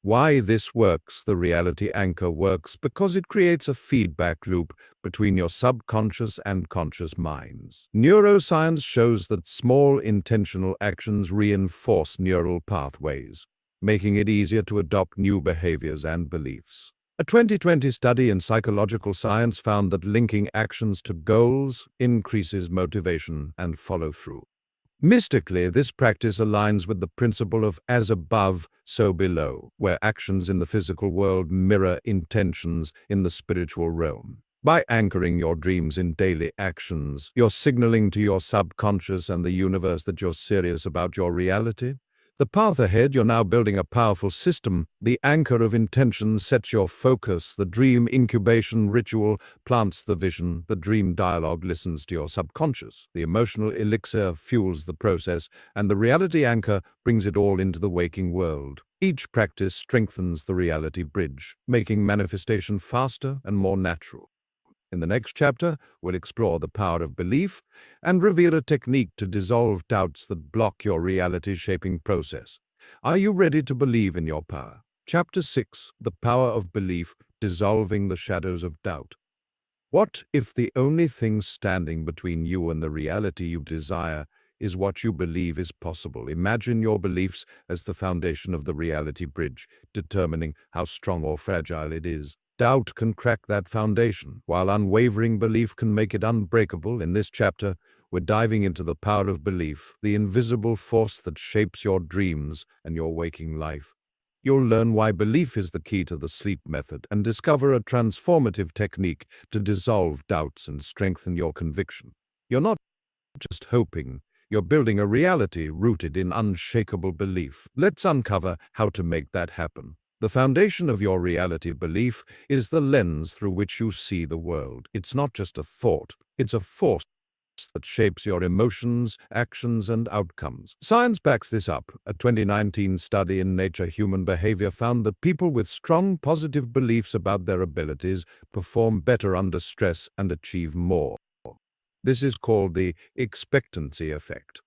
Why this works? The reality anchor works because it creates a feedback loop between your subconscious and conscious minds. Neuroscience shows that small intentional actions reinforce neural pathways, making it easier to adopt new behaviors and beliefs. A 2020 study in psychological science found that linking actions to goals increases motivation and follow-through. Mystically, this practice aligns with the principle of as above, so below, where actions in the physical world mirror intentions in the spiritual realm. By anchoring your dreams in daily actions, you're signaling to your subconscious and the universe that you're serious about your reality. The path ahead, you're now building a powerful system. The anchor of intention sets your focus. The dream incubation ritual plants the vision. The dream dialogue listens to your subconscious. The emotional elixir fuels the process, and the reality anchor brings it all into the waking world. Each practice strengthens the reality bridge, making manifestation faster and more natural. In the next chapter, we'll explore the power of belief and reveal a technique to dissolve doubts that block your reality-shaping process. Are you ready to believe in your power? Chapter 6, The Power of Belief, Dissolving the Shadows of Doubt. What if the only thing standing between you and the reality you desire is what you believe is possible? Imagine your beliefs as the foundation of the reality bridge, determining how strong or fragile it is. Doubt can crack that foundation, while unwavering belief can make it unbreakable. In this chapter, we're diving into the power of belief, the invisible force that shapes your dreams and your waking life. You'll learn why belief is the key to the sleep method and discover a transformative technique to dissolve doubts and strengthen your conviction. You're not just hoping, you're building a reality rooted in unshakable belief. Let's uncover how to make that happen. The foundation of your reality belief is the lens through which you see the world. It's not just a thought, it's a force that shapes your emotions, actions, and outcomes. Science backs this up. A 2019 study in Nature Human Behavior found that people with strong positive beliefs about their abilities perform better under stress and achieve more. This is called the expectancy effect.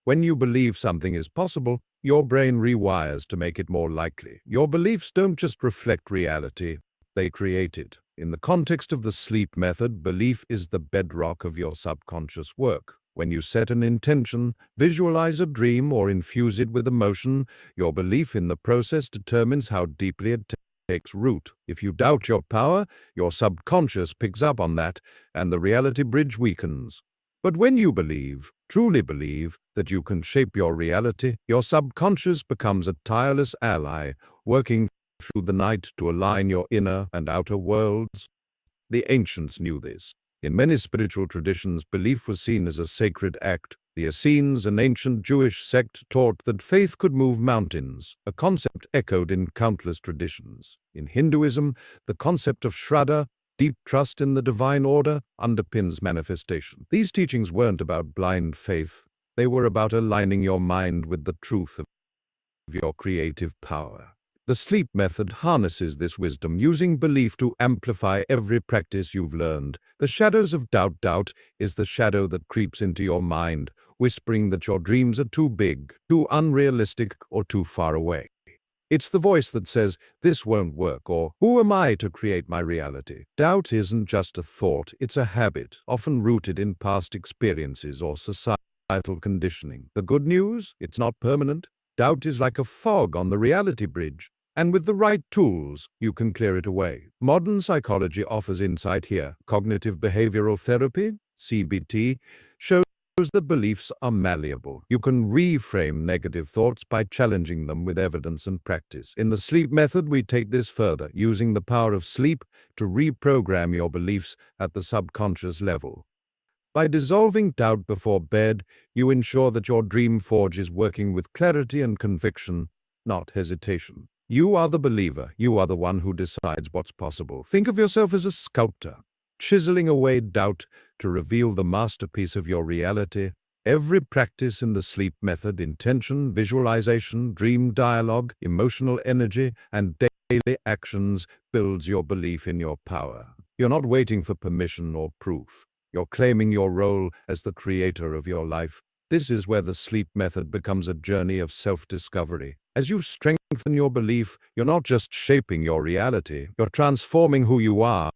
When you believe something is possible, your brain rewires to make it more likely. Your beliefs don't just reflect reality, they create it. In the context of the sleep method, belief is the bedrock of your subconscious work. When you set an intention, visualize a dream, or infuse it with emotion, your belief in the process determines how deeply it takes root. If you doubt your power, your subconscious picks up on that, and the reality bridge weakens. But when you believe, truly believe, that you can shape your reality, your subconscious becomes a tireless ally, working through the night to align your inner and outer worlds. The ancients knew this. In many spiritual traditions, belief was seen as a sacred act. The Essenes, an ancient Jewish sect, taught that faith could move mountains, a concept echoed in countless traditions. In Hinduism, the concept of Shraddha, deep trust in the divine order, underpins manifestation. These teachings weren't about blind faith. They were about aligning your mind with the truth of your creative power. The sleep method harnesses this wisdom, using belief to amplify every practice you've learned. The shadows of doubt. Doubt is the shadow that creeps into your mind, whispering that your dreams are too big, too unrealistic, or too far away. It's the voice that says, "This won't work," or "Who am I to create my reality?" Doubt isn't just a thought, it's a habit, often rooted in past experiences or societal conditioning. The good news? It's not permanent. Doubt is like a fog on the reality bridge, and with the right tools, you can clear it away. Modern psychology offers insight here. Cognitive behavioral therapy, CBT, shows that beliefs are malleable. You can reframe negative thoughts by challenging them with evidence and practice. In the sleep method, we take this further, using the power of sleep to reprogram your beliefs at the subconscious level. By dissolving doubt before bed, you ensure that your dream forge is working with clarity and conviction, not hesitation. You are the believer. You are the one who decides what's possible. Think of yourself as a sculptor, chiseling away doubt to reveal the masterpiece of your reality. Every practice in the sleep method, intention, visualization, dream dialogue, emotional energy, and daily actions builds your belief in your power. You're not waiting for permission or proof. You're claiming your role as the creator of your life. This is where the sleep method becomes a journey of self-discovery. As you strengthen your belief, you're not just shaping your reality, you're transforming who you are.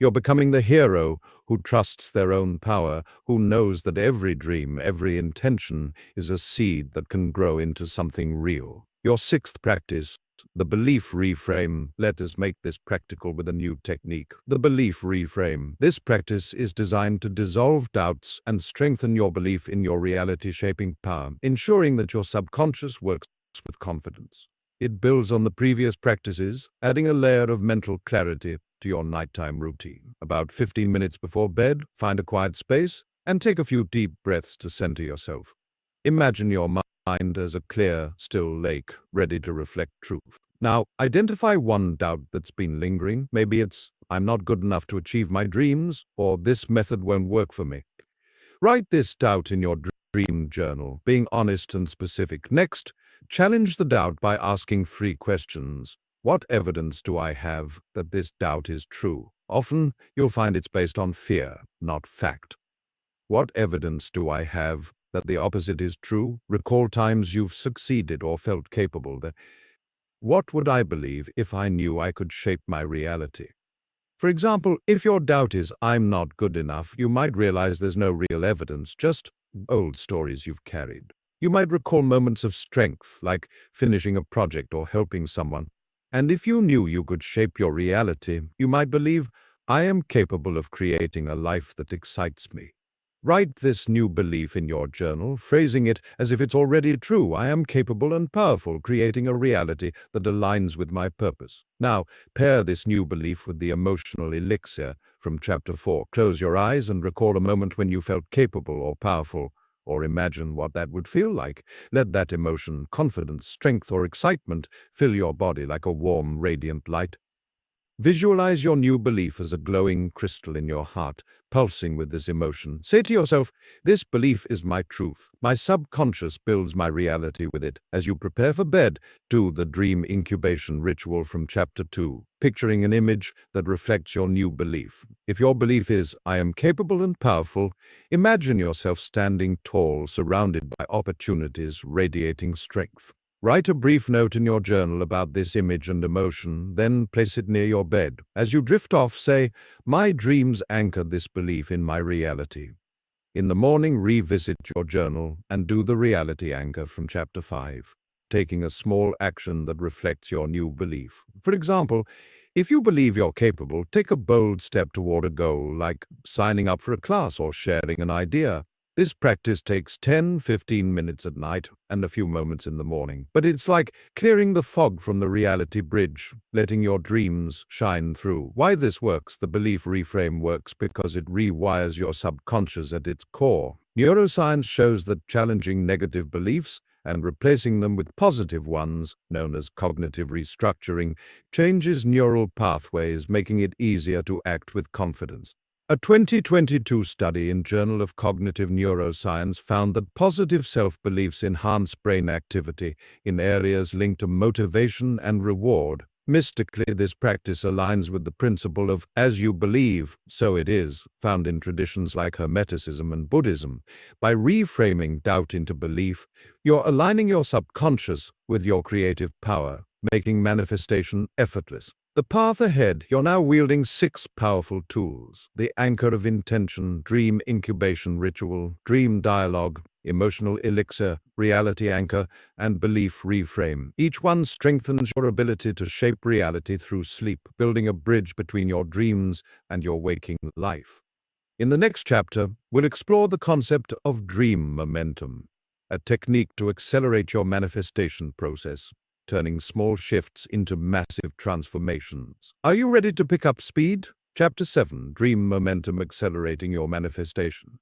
You're becoming the hero who trusts their own power, who knows that every dream, every intention is a seed that can grow into something real. Your sixth practice, the belief reframe. Let us make this practical with a new technique. The belief reframe. This practice is designed to dissolve doubts and strengthen your belief in your reality-shaping power, ensuring that your subconscious works with confidence. It builds on the previous practices, adding a layer of mental clarity to your nighttime routine. About 15 minutes before bed, find a quiet space and take a few deep breaths to center yourself. Imagine your mind as a clear, still lake, ready to reflect truth. Now, identify one doubt that's been lingering. Maybe it's, I'm not good enough to achieve my dreams, or this method won't work for me. Write this doubt in your dream journal, being honest and specific. Next, challenge the doubt by asking 3 questions. What evidence do I have that this doubt is true? Often, you'll find it's based on fear, not fact. What evidence do I have that the opposite is true? Recall times you've succeeded or felt capable. What would I believe if I knew I could shape my reality? For example, if your doubt is, I'm not good enough, you might realize there's no real evidence, just old stories you've carried. You might recall moments of strength, like finishing a project or helping someone. And if you knew you could shape your reality, you might believe, I am capable of creating a life that excites me. Write this new belief in your journal, phrasing it as if it's already true. I am capable and powerful, creating a reality that aligns with my purpose. Now, pair this new belief with the emotional elixir from Chapter 4. Close your eyes and recall a moment when you felt capable or powerful, or imagine what that would feel like. Let that emotion, confidence, strength, or excitement fill your body like a warm, radiant light. Visualize your new belief as a glowing crystal in your heart, pulsing with this emotion. Say to yourself, this belief is my truth. My subconscious builds my reality with it. As you prepare for bed, do the dream incubation ritual from Chapter 2, picturing an image that reflects your new belief. If your belief is, I am capable and powerful, imagine yourself standing tall, surrounded by opportunities, radiating strength. Write a brief note in your journal about this image and emotion, then place it near your bed. As you drift off, say, my dreams anchor this belief in my reality. In the morning, revisit your journal and do the reality anchor from Chapter 5, taking a small action that reflects your new belief. For example, if you believe you're capable, take a bold step toward a goal, like signing up for a class or sharing an idea. This practice takes 10-15 minutes at night and a few moments in the morning. But it's like clearing the fog from the reality bridge, letting your dreams shine through. Why this works? The belief reframe works because it rewires your subconscious at its core. Neuroscience shows that challenging negative beliefs and replacing them with positive ones, known as cognitive restructuring, changes neural pathways, making it easier to act with confidence. A 2022 study in Journal of Cognitive Neuroscience found that positive self-beliefs enhance brain activity in areas linked to motivation and reward. Mystically, this practice aligns with the principle of as you believe, so it is, found in traditions like Hermeticism and Buddhism. By reframing doubt into belief, you're aligning your subconscious with your creative power, making manifestation effortless. The path ahead, you're now wielding 6 powerful tools: the anchor of intention, dream incubation ritual, dream dialogue, emotional elixir, reality anchor, and belief reframe. Each one strengthens your ability to shape reality through sleep, building a bridge between your dreams and your waking life. In the next chapter, we'll explore the concept of dream momentum, a technique to accelerate your manifestation process, turning small shifts into massive transformations. Are you ready to pick up speed? Chapter 7, Dream Momentum Accelerating Your Manifestation.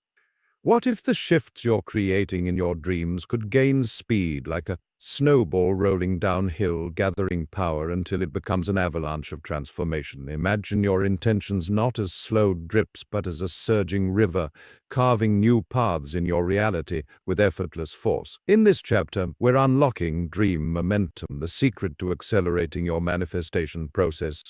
What if the shifts you're creating in your dreams could gain speed like a snowball rolling downhill, gathering power until it becomes an avalanche of transformation. Imagine your intentions not as slow drips but as a surging river, carving new paths in your reality with effortless force. In this chapter, we're unlocking dream momentum, the secret to accelerating your manifestation process.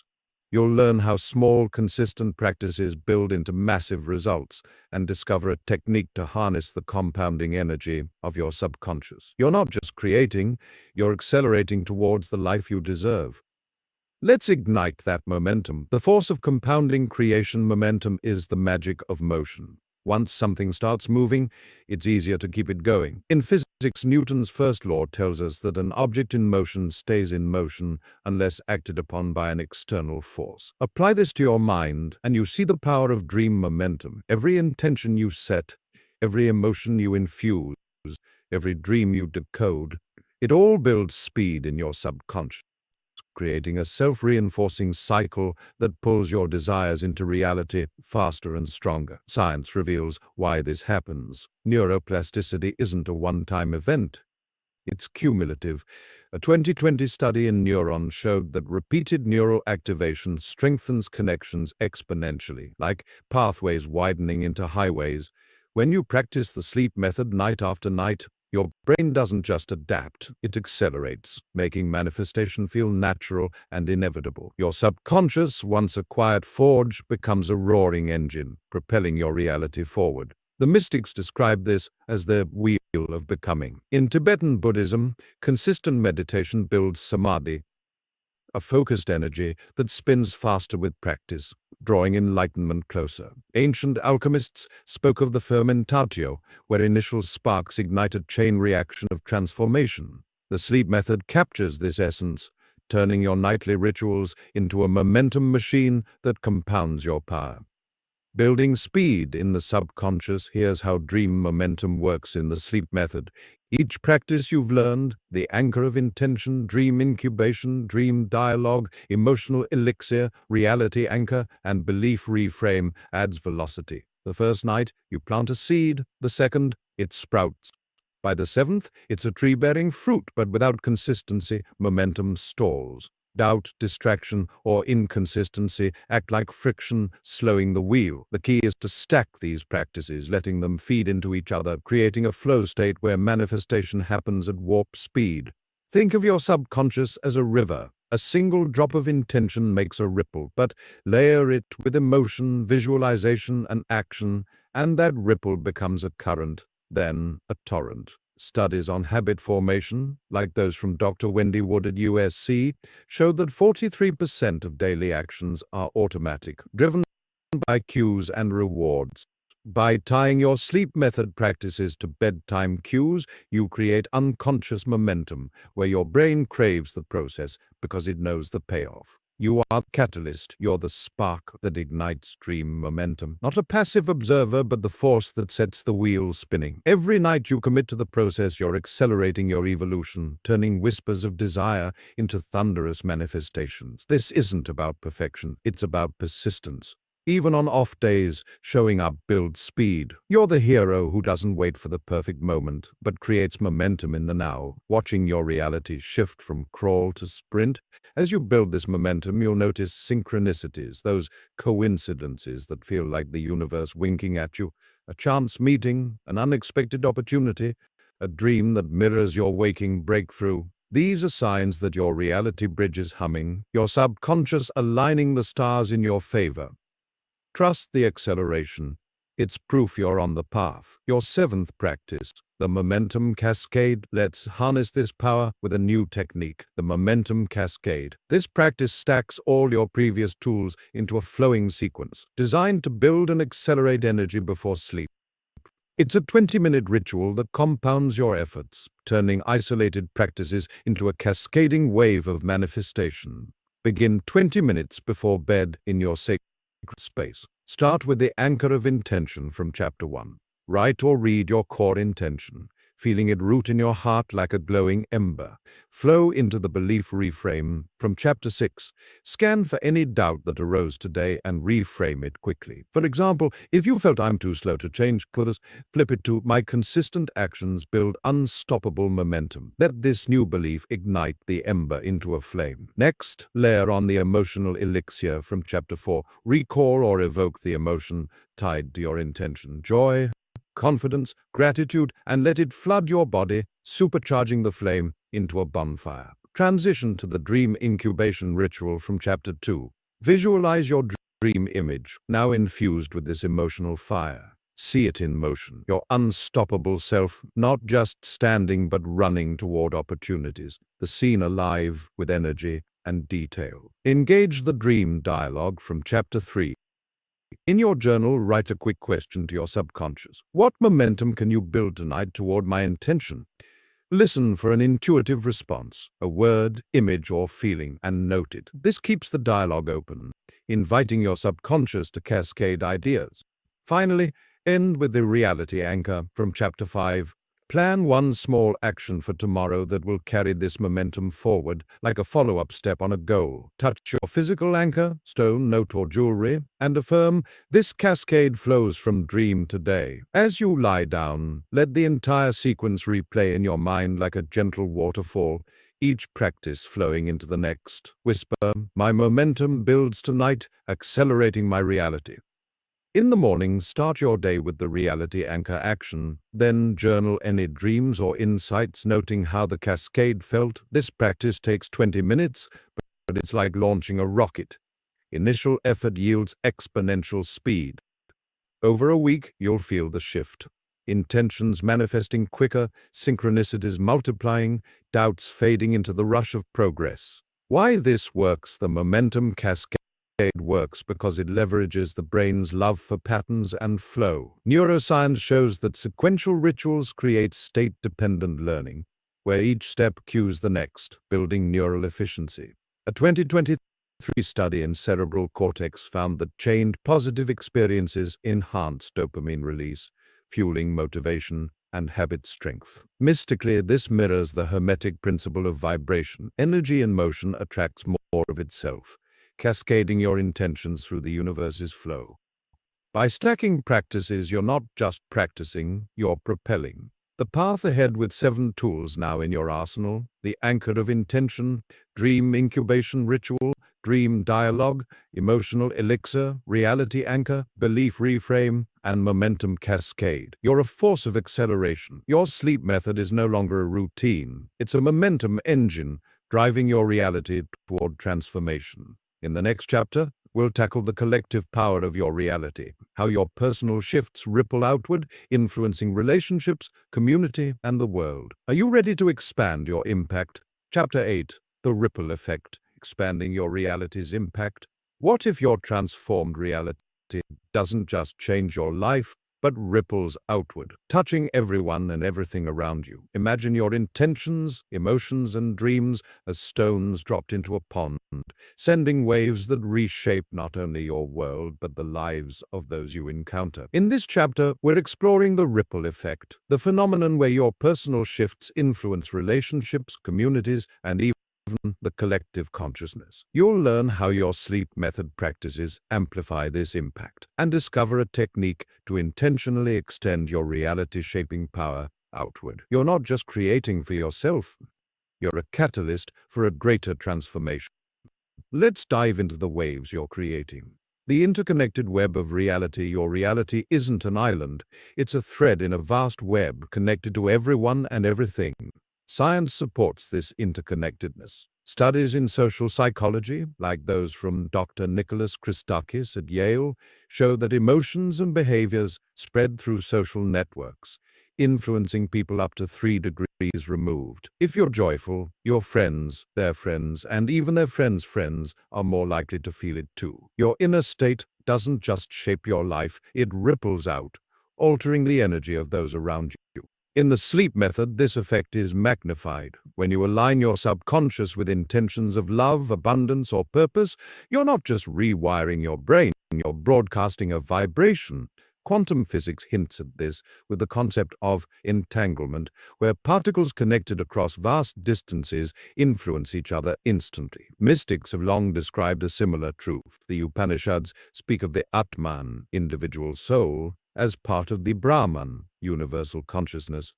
You'll learn how small, consistent practices build into massive results and discover a technique to harness the compounding energy of your subconscious. You're not just creating, you're accelerating towards the life you deserve. Let's ignite that momentum. The force of compounding creation. Momentum is the magic of motion. Once something starts moving, it's easier to keep it going. In physics, Newton's first law tells us that an object in motion stays in motion unless acted upon by an external force. Apply this to your mind, and you see the power of dream momentum. Every intention you set, every emotion you infuse, every dream you decode, it all builds speed in your subconscious, creating a self-reinforcing cycle that pulls your desires into reality faster and stronger. Science reveals why this happens. Neuroplasticity isn't a one-time event. It's cumulative. A 2020 study in neurons showed that repeated neural activation strengthens connections exponentially, like pathways widening into highways. When you practice the sleep method night after night, your brain doesn't just adapt, it accelerates, making manifestation feel natural and inevitable. Your subconscious, once a quiet forge, becomes a roaring engine, propelling your reality forward. The mystics describe this as the wheel of becoming. In Tibetan Buddhism, consistent meditation builds samadhi, a focused energy that spins faster with practice, drawing enlightenment closer. Ancient alchemists spoke of the fermentatio, where initial sparks ignite a chain reaction of transformation. The sleep method captures this essence, turning your nightly rituals into a momentum machine that compounds your power. Building speed in the subconscious. Here's how dream momentum works in the sleep method. Each practice you've learned, the anchor of intention, dream incubation, dream dialogue, emotional elixir, reality anchor, and belief reframe, adds velocity. The first night, you plant a seed. The second, it sprouts. By the seventh, it's a tree bearing fruit, but without consistency, momentum stalls. Doubt, distraction, or inconsistency act like friction, slowing the wheel. The key is to stack these practices, letting them feed into each other, creating a flow state where manifestation happens at warp speed. Think of your subconscious as a river. A single drop of intention makes a ripple, but layer it with emotion, visualization, and action, and that ripple becomes a current, then a torrent. Studies on habit formation, like those from Dr. Wendy Wood at USC, showed that 43% of daily actions are automatic, driven by cues and rewards. By tying your sleep method practices to bedtime cues, you create unconscious momentum, where your brain craves the process because it knows the payoff. You are the catalyst. You're the spark that ignites dream momentum. Not a passive observer, but the force that sets the wheel spinning. Every night you commit to the process, you're accelerating your evolution, turning whispers of desire into thunderous manifestations. This isn't about perfection. It's about persistence. Even on off days, showing up builds speed. You're the hero who doesn't wait for the perfect moment, but creates momentum in the now, watching your reality shift from crawl to sprint. As you build this momentum, you'll notice synchronicities, those coincidences that feel like the universe winking at you. A chance meeting, an unexpected opportunity, a dream that mirrors your waking breakthrough. These are signs that your reality bridge is humming, your subconscious aligning the stars in your favor. Trust the acceleration. It's proof you're on the path. Your seventh practice, the momentum cascade. Let's harness this power with a new technique, the momentum cascade. This practice stacks all your previous tools into a flowing sequence, designed to build and accelerate energy before sleep. It's a 20-minute ritual that compounds your efforts, turning isolated practices into a cascading wave of manifestation. Begin 20 minutes before bed in your sacred space. Start with the anchor of intention from Chapter 1. Write or read your core intention. feeling it root in your heart like a glowing ember. Flow into the belief reframe from Chapter 6. Scan for any doubt that arose today and reframe it quickly. For example, if you felt I'm too slow to change course, flip it to my consistent actions build unstoppable momentum. Let this new belief ignite the ember into a flame. Next, layer on the emotional elixir from Chapter 4. Recall or evoke the emotion tied to your intention. Joy, confidence, gratitude, and let it flood your body, supercharging the flame into a bonfire. Transition to the dream incubation ritual from Chapter 2. Visualize your dream image, now infused with this emotional fire. See it in motion, your unstoppable self, not just standing but running toward opportunities, the scene alive with energy and detail. Engage the dream dialogue from Chapter 3. In your journal, write a quick question to your subconscious. What momentum can you build tonight toward my intention? Listen for an intuitive response, a word, image, or feeling, and note it. This keeps the dialogue open, inviting your subconscious to cascade ideas. Finally, end with the reality anchor from Chapter 5. Plan one small action for tomorrow that will carry this momentum forward, like a follow-up step on a goal. Touch your physical anchor, stone, note, or jewelry, and affirm, this cascade flows from dream to day. As you lie down, let the entire sequence replay in your mind like a gentle waterfall, each practice flowing into the next. Whisper, my momentum builds tonight, accelerating my reality. In the morning, start your day with the reality anchor action, then journal any dreams or insights, noting how the cascade felt. This practice takes 20 minutes, but it's like launching a rocket. Initial effort yields exponential speed. Over a week, you'll feel the shift. Intentions manifesting quicker, synchronicities multiplying, doubts fading into the rush of progress. Why this works? The momentum cascade works because it leverages the brain's love for patterns and flow. Neuroscience shows that sequential rituals create state-dependent learning, where each step cues the next, building neural efficiency. A 2023 study in cerebral cortex found that chained positive experiences enhance dopamine release, fueling motivation and habit strength. Mystically, this mirrors the Hermetic principle of vibration. Energy in motion attracts more of itself, cascading your intentions through the universe's flow. By stacking practices, you're not just practicing, you're propelling. The path ahead with 7 tools now in your arsenal: the anchor of intention, dream incubation ritual, dream dialogue, emotional elixir, reality anchor, belief reframe, and momentum cascade. You're a force of acceleration. Your sleep method is no longer a routine. It's a momentum engine driving your reality toward transformation. In the next chapter, we'll tackle the collective power of your reality, how your personal shifts ripple outward, influencing relationships, community, and the world. Are you ready to expand your impact? Chapter 8, The Ripple Effect, expanding your reality's impact. What if your transformed reality doesn't just change your life, but ripples outward, touching everyone and everything around you? Imagine your intentions, emotions, and dreams as stones dropped into a pond, sending waves that reshape not only your world, but the lives of those you encounter. In this chapter, we're exploring the ripple effect, the phenomenon where your personal shifts influence relationships, communities, and even the collective consciousness. You'll learn how your sleep method practices amplify this impact, and discover a technique to intentionally extend your reality-shaping power outward. You're not just creating for yourself, you're a catalyst for a greater transformation. Let's dive into the waves you're creating. The interconnected web of reality. Your reality isn't an island, it's a thread in a vast web connected to everyone and everything. Science supports this interconnectedness. Studies in social psychology, like those from Dr. Nicholas Christakis at Yale, show that emotions and behaviors spread through social networks, influencing people up to 3 degrees removed. If you're joyful, your friends, their friends, and even their friends' friends are more likely to feel it too. Your inner state doesn't just shape your life, it ripples out, altering the energy of those around you. In the sleep method, this effect is magnified. When you align your subconscious with intentions of love, abundance, or purpose, you're not just rewiring your brain, you're broadcasting a vibration, Quantum physics hints at this with the concept of entanglement, where particles connected across vast distances influence each other instantly. Mystics have long described a similar truth. The Upanishads speak of the Atman, individual soul, as part of the Brahman, universal consciousness,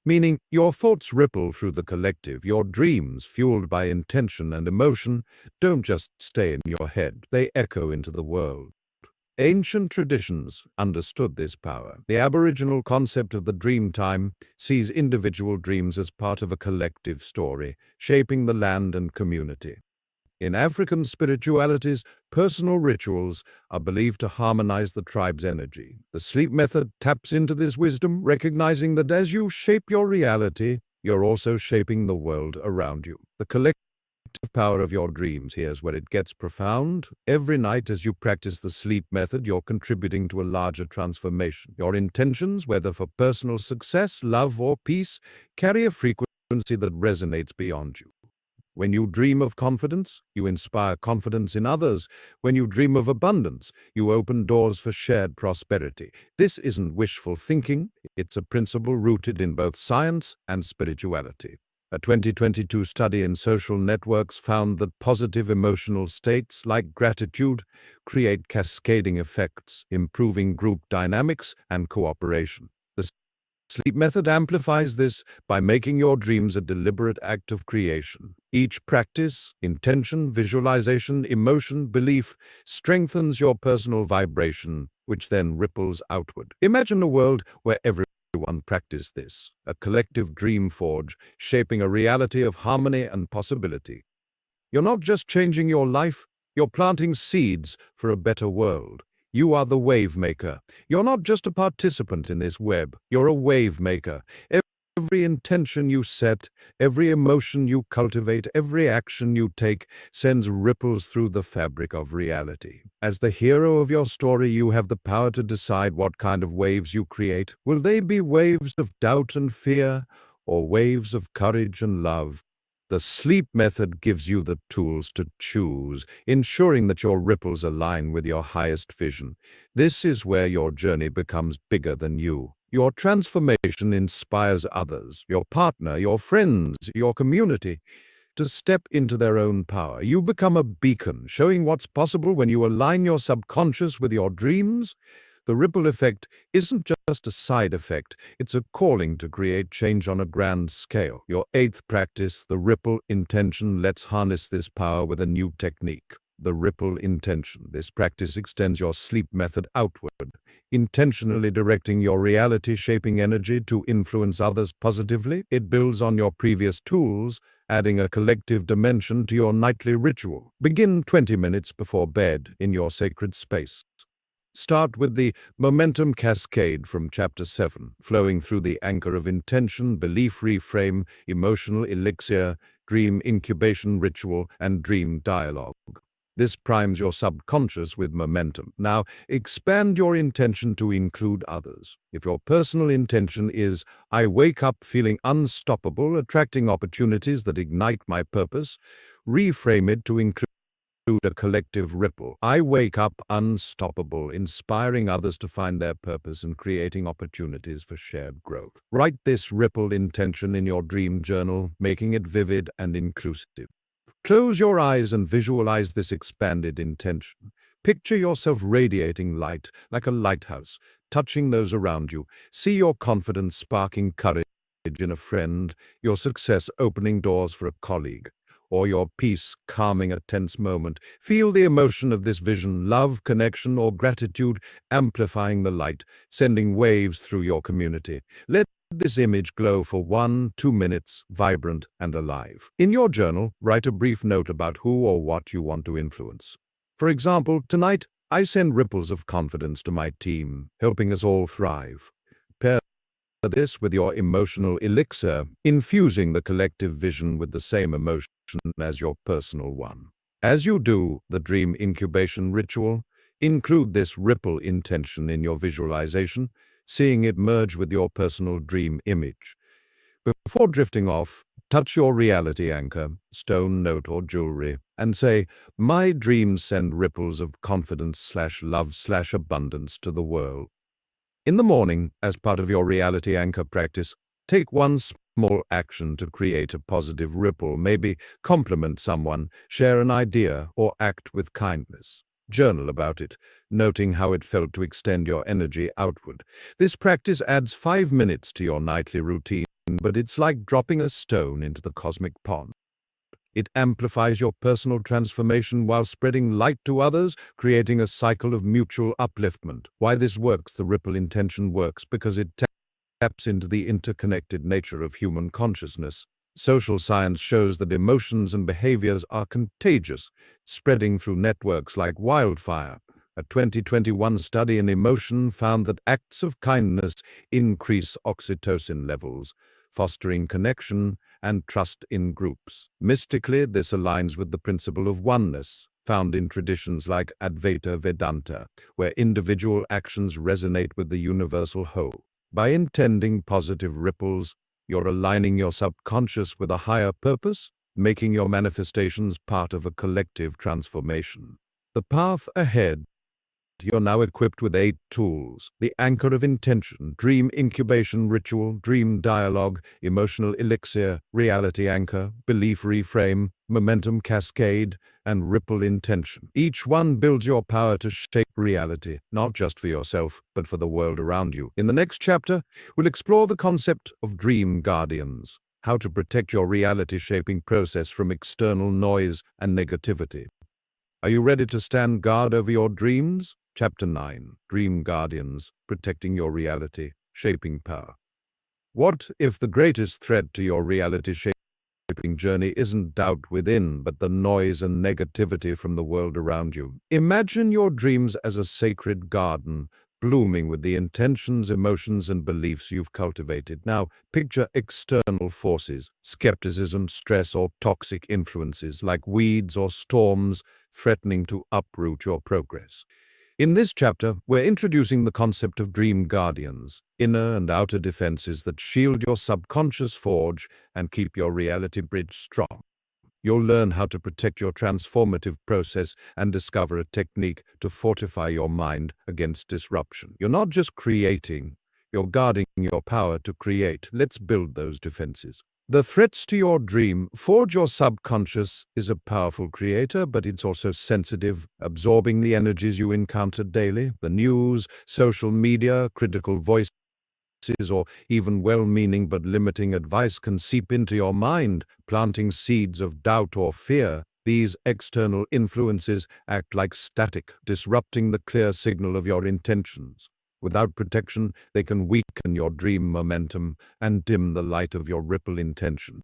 meaning your thoughts ripple through the collective. Your dreams, fueled by intention and emotion, don't just stay in your head, they echo into the world. Ancient traditions understood this power. The Aboriginal concept of the dream time sees individual dreams as part of a collective story, shaping the land and community. In African spiritualities, personal rituals are believed to harmonize the tribe's energy. The sleep method taps into this wisdom, recognizing that as you shape your reality, you're also shaping the world around you. The collective power of your dreams, here's where it gets profound. Every night as you practice the sleep method, you're contributing to a larger transformation. Your intentions, whether for personal success, love, or peace, carry a frequency that resonates beyond you. When you dream of confidence, you inspire confidence in others. When you dream of abundance, you open doors for shared prosperity. This isn't wishful thinking, it's a principle rooted in both science and spirituality. A 2022 study in social networks found that positive emotional states like gratitude create cascading effects, improving group dynamics and cooperation. The sleep method amplifies this by making your dreams a deliberate act of creation. Each practice, intention, visualization, emotion, belief, strengthens your personal vibration, which then ripples outward. Imagine a world where everyone practiced this, a collective dream forge, shaping a reality of harmony and possibility. You're not just changing your life, you're planting seeds for a better world. You are the wave maker. You're not just a participant in this web, you're a wave maker. Every intention you set, every emotion you cultivate, every action you take sends ripples through the fabric of reality. As the hero of your story, you have the power to decide what kind of waves you create. Will they be waves of doubt and fear, or waves of courage and love? The sleep method gives you the tools to choose, ensuring that your ripples align with your highest vision. This is where your journey becomes bigger than you. Your transformation inspires others, your partner, your friends, your community, to step into their own power. You become a beacon, showing what's possible when you align your subconscious with your dreams. The ripple effect isn't just a side effect, it's a calling to create change on a grand scale. Your eighth practice, the ripple intention. Let's harness this power with a new technique. The ripple intention. This practice extends your sleep method outward, intentionally directing your reality-shaping energy to influence others positively. It builds on your previous tools, adding a collective dimension to your nightly ritual. Begin 20 minutes before bed in your sacred space. Start with the momentum cascade from Chapter 7, flowing through the anchor of intention, belief reframe, emotional elixir, dream incubation ritual, and dream dialogue. This primes your subconscious with momentum. Now, expand your intention to include others. If your personal intention is, I wake up feeling unstoppable, attracting opportunities that ignite my purpose, reframe it to include a collective ripple. I wake up unstoppable, inspiring others to find their purpose and creating opportunities for shared growth. Write this ripple intention in your dream journal, making it vivid and inclusive. Close your eyes and visualize this expanded intention. Picture yourself radiating light like a lighthouse, touching those around you. See your confidence sparking courage in a friend, your success opening doors for a colleague, or your peace calming a tense moment. Feel the emotion of this vision, love, connection, or gratitude amplifying the light, sending waves through your community. Let this image glow for 1-2 minutes, vibrant and alive. In your journal, write a brief note about who or what you want to influence. For example, tonight, I send ripples of confidence to my team, helping us all thrive. Pair this with your emotional elixir, infusing the collective vision with the same emotion as your personal one. As you do the dream incubation ritual, include this ripple intention in your visualization, seeing it merge with your personal dream image. Before drifting off, touch your reality anchor, stone, note, or jewelry, and say, my dreams send ripples of confidence/love/abundance to the world. In the morning, as part of your reality anchor practice, take one small action to create a positive ripple. Maybe compliment someone, share an idea, or act with kindness. Journal about it, noting how it felt to extend your energy outward. This practice adds 5 minutes to your nightly routine, but it's like dropping a stone into the cosmic pond. It amplifies your personal transformation while spreading light to others, creating a cycle of mutual upliftment. Why this works? The ripple intention works because it taps into the interconnected nature of human consciousness. Social science shows that emotions and behaviors are contagious, spreading through networks like wildfire. A 2021 study in emotion found that acts of kindness increase oxytocin levels, fostering connection and trust in groups. Mystically, this aligns with the principle of oneness, found in traditions like Advaita Vedanta, where individual actions resonate with the universal whole. By intending positive ripples, you're aligning your subconscious with a higher purpose, making your manifestations part of a collective transformation. The path ahead. You're now equipped with 8 tools: the anchor of intention, dream incubation ritual, dream dialogue, emotional elixir, reality anchor, belief reframe, momentum cascade, and ripple intention. Each one builds your power to shape reality, not just for yourself, but for the world around you. In the next chapter, we'll explore the concept of dream guardians, how to protect your reality-shaping process from external noise and negativity. Are you ready to stand guard over your dreams? Chapter 9, Dream Guardians, Protecting Your Reality, Shaping Power. What if the greatest threat to your reality-shaping journey isn't doubt within, but the noise and negativity from the world around you? Imagine your dreams as a sacred garden, blooming with the intentions, emotions, and beliefs you've cultivated. Now, picture external forces, skepticism, stress, or toxic influences like weeds or storms threatening to uproot your progress. In this chapter, we're introducing the concept of dream guardians, inner and outer defenses that shield your subconscious forge and keep your reality bridge strong. You'll learn how to protect your transformative process and discover a technique to fortify your mind against disruption. You're not just creating, you're guarding your power to create. Let's build those defenses. The threats to your dream. Forge. Your subconscious is a powerful creator, but it's also sensitive, absorbing the energies you encounter daily. The news, social media, critical voices, or even well-meaning but limiting advice can seep into your mind, planting seeds of doubt or fear. These external influences act like static, disrupting the clear signal of your intentions. Without protection, they can weaken your dream momentum and dim the light of your ripple intention.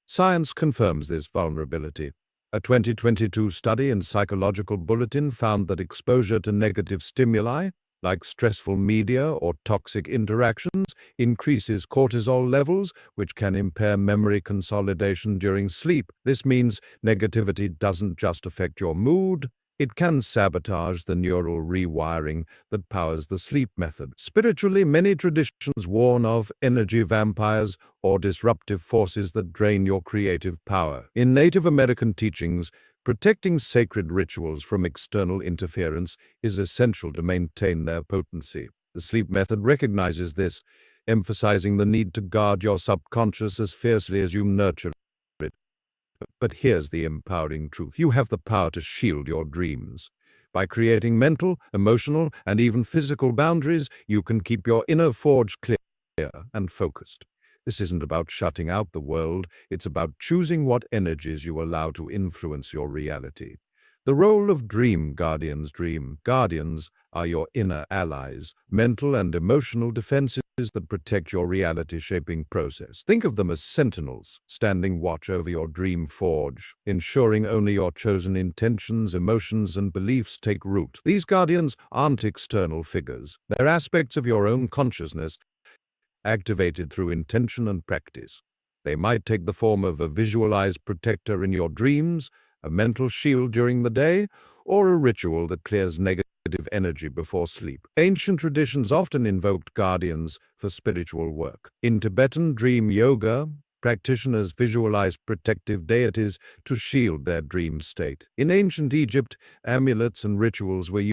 Science confirms this vulnerability. A 2022 study in Psychological Bulletin found that exposure to negative stimuli, like stressful media or toxic interactions, increases cortisol levels, which can impair memory consolidation during sleep. This means negativity doesn't just affect your mood, it can sabotage the neural rewiring that powers the sleep method. Spiritually, many traditions warn of energy vampires or disruptive forces that drain your creative power. In Native American teachings, protecting sacred rituals from external interference is essential to maintain their potency. The sleep method recognizes this, emphasizing the need to guard your subconscious as fiercely as you nurture it. But here's the empowering truth. You have the power to shield your dreams. By creating mental, emotional, and even physical boundaries, you can keep your inner forge clear and focused. This isn't about shutting out the world, it's about choosing what energies you allow to influence your reality. The role of dream guardians. Dream guardians are your inner allies, mental and emotional defenses that protect your reality-shaping process. Think of them as sentinels, standing watch over your dream forge, ensuring only your chosen intentions, emotions, and beliefs take root. These guardians aren't external figures. They're aspects of your own consciousness, activated through intention and practice. They might take the form of a visualized protector in your dreams, a mental shield during the day, or a ritual that clears negative energy before sleep. Ancient traditions often invoked guardians for spiritual work. In Tibetan dream yoga, practitioners visualized protective deities to shield their dream state. In ancient Egypt, amulets and rituals were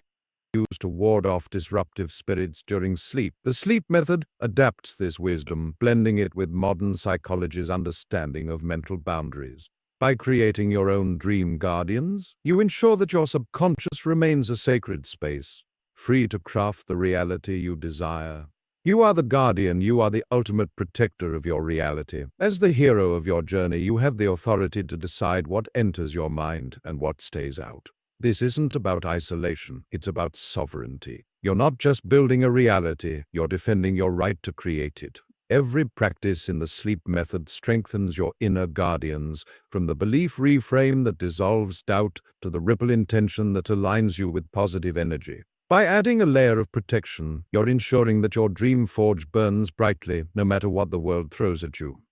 used to ward off disruptive spirits during sleep. The sleep method adapts this wisdom, blending it with modern psychology's understanding of mental boundaries. By creating your own dream guardians, you ensure that your subconscious remains a sacred space, free to craft the reality you desire. You are the guardian, you are the ultimate protector of your reality. As the hero of your journey, you have the authority to decide what enters your mind and what stays out. This isn't about isolation, it's about sovereignty. You're not just building a reality, you're defending your right to create it. Every practice in the sleep method strengthens your inner guardians, from the belief reframe that dissolves doubt to the ripple intention that aligns you with positive energy. By adding a layer of protection, you're ensuring that your dream forge burns brightly no matter what the world throws at you.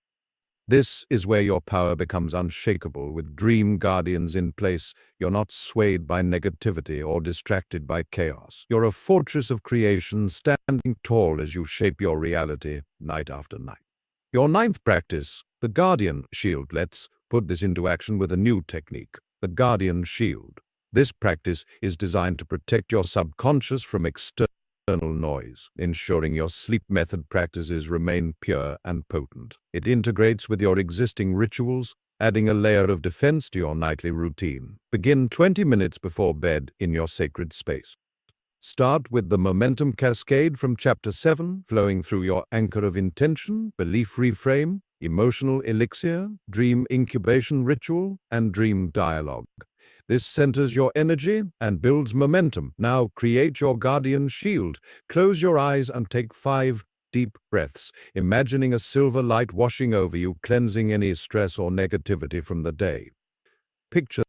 This is where your power becomes unshakable. With dream guardians in place, you're not swayed by negativity or distracted by chaos. You're a fortress of creation, standing tall as you shape your reality night after night. Your ninth practice, the Guardian Shield. Let's put this into action with a new technique, the Guardian Shield. This practice is designed to protect your subconscious from external noise, ensuring your sleep method practices remain pure and potent. It integrates with your existing rituals, adding a layer of defense to your nightly routine. Begin 20 minutes before bed in your sacred space. Start with the momentum cascade from Chapter 7, flowing through your anchor of intention, belief reframe, emotional elixir, dream incubation ritual, and dream dialogue. This centers your energy and builds momentum. Now create your guardian shield. Close your eyes and take 5 deep breaths, imagining a silver light washing over you, cleansing any stress or negativity from the day. Picture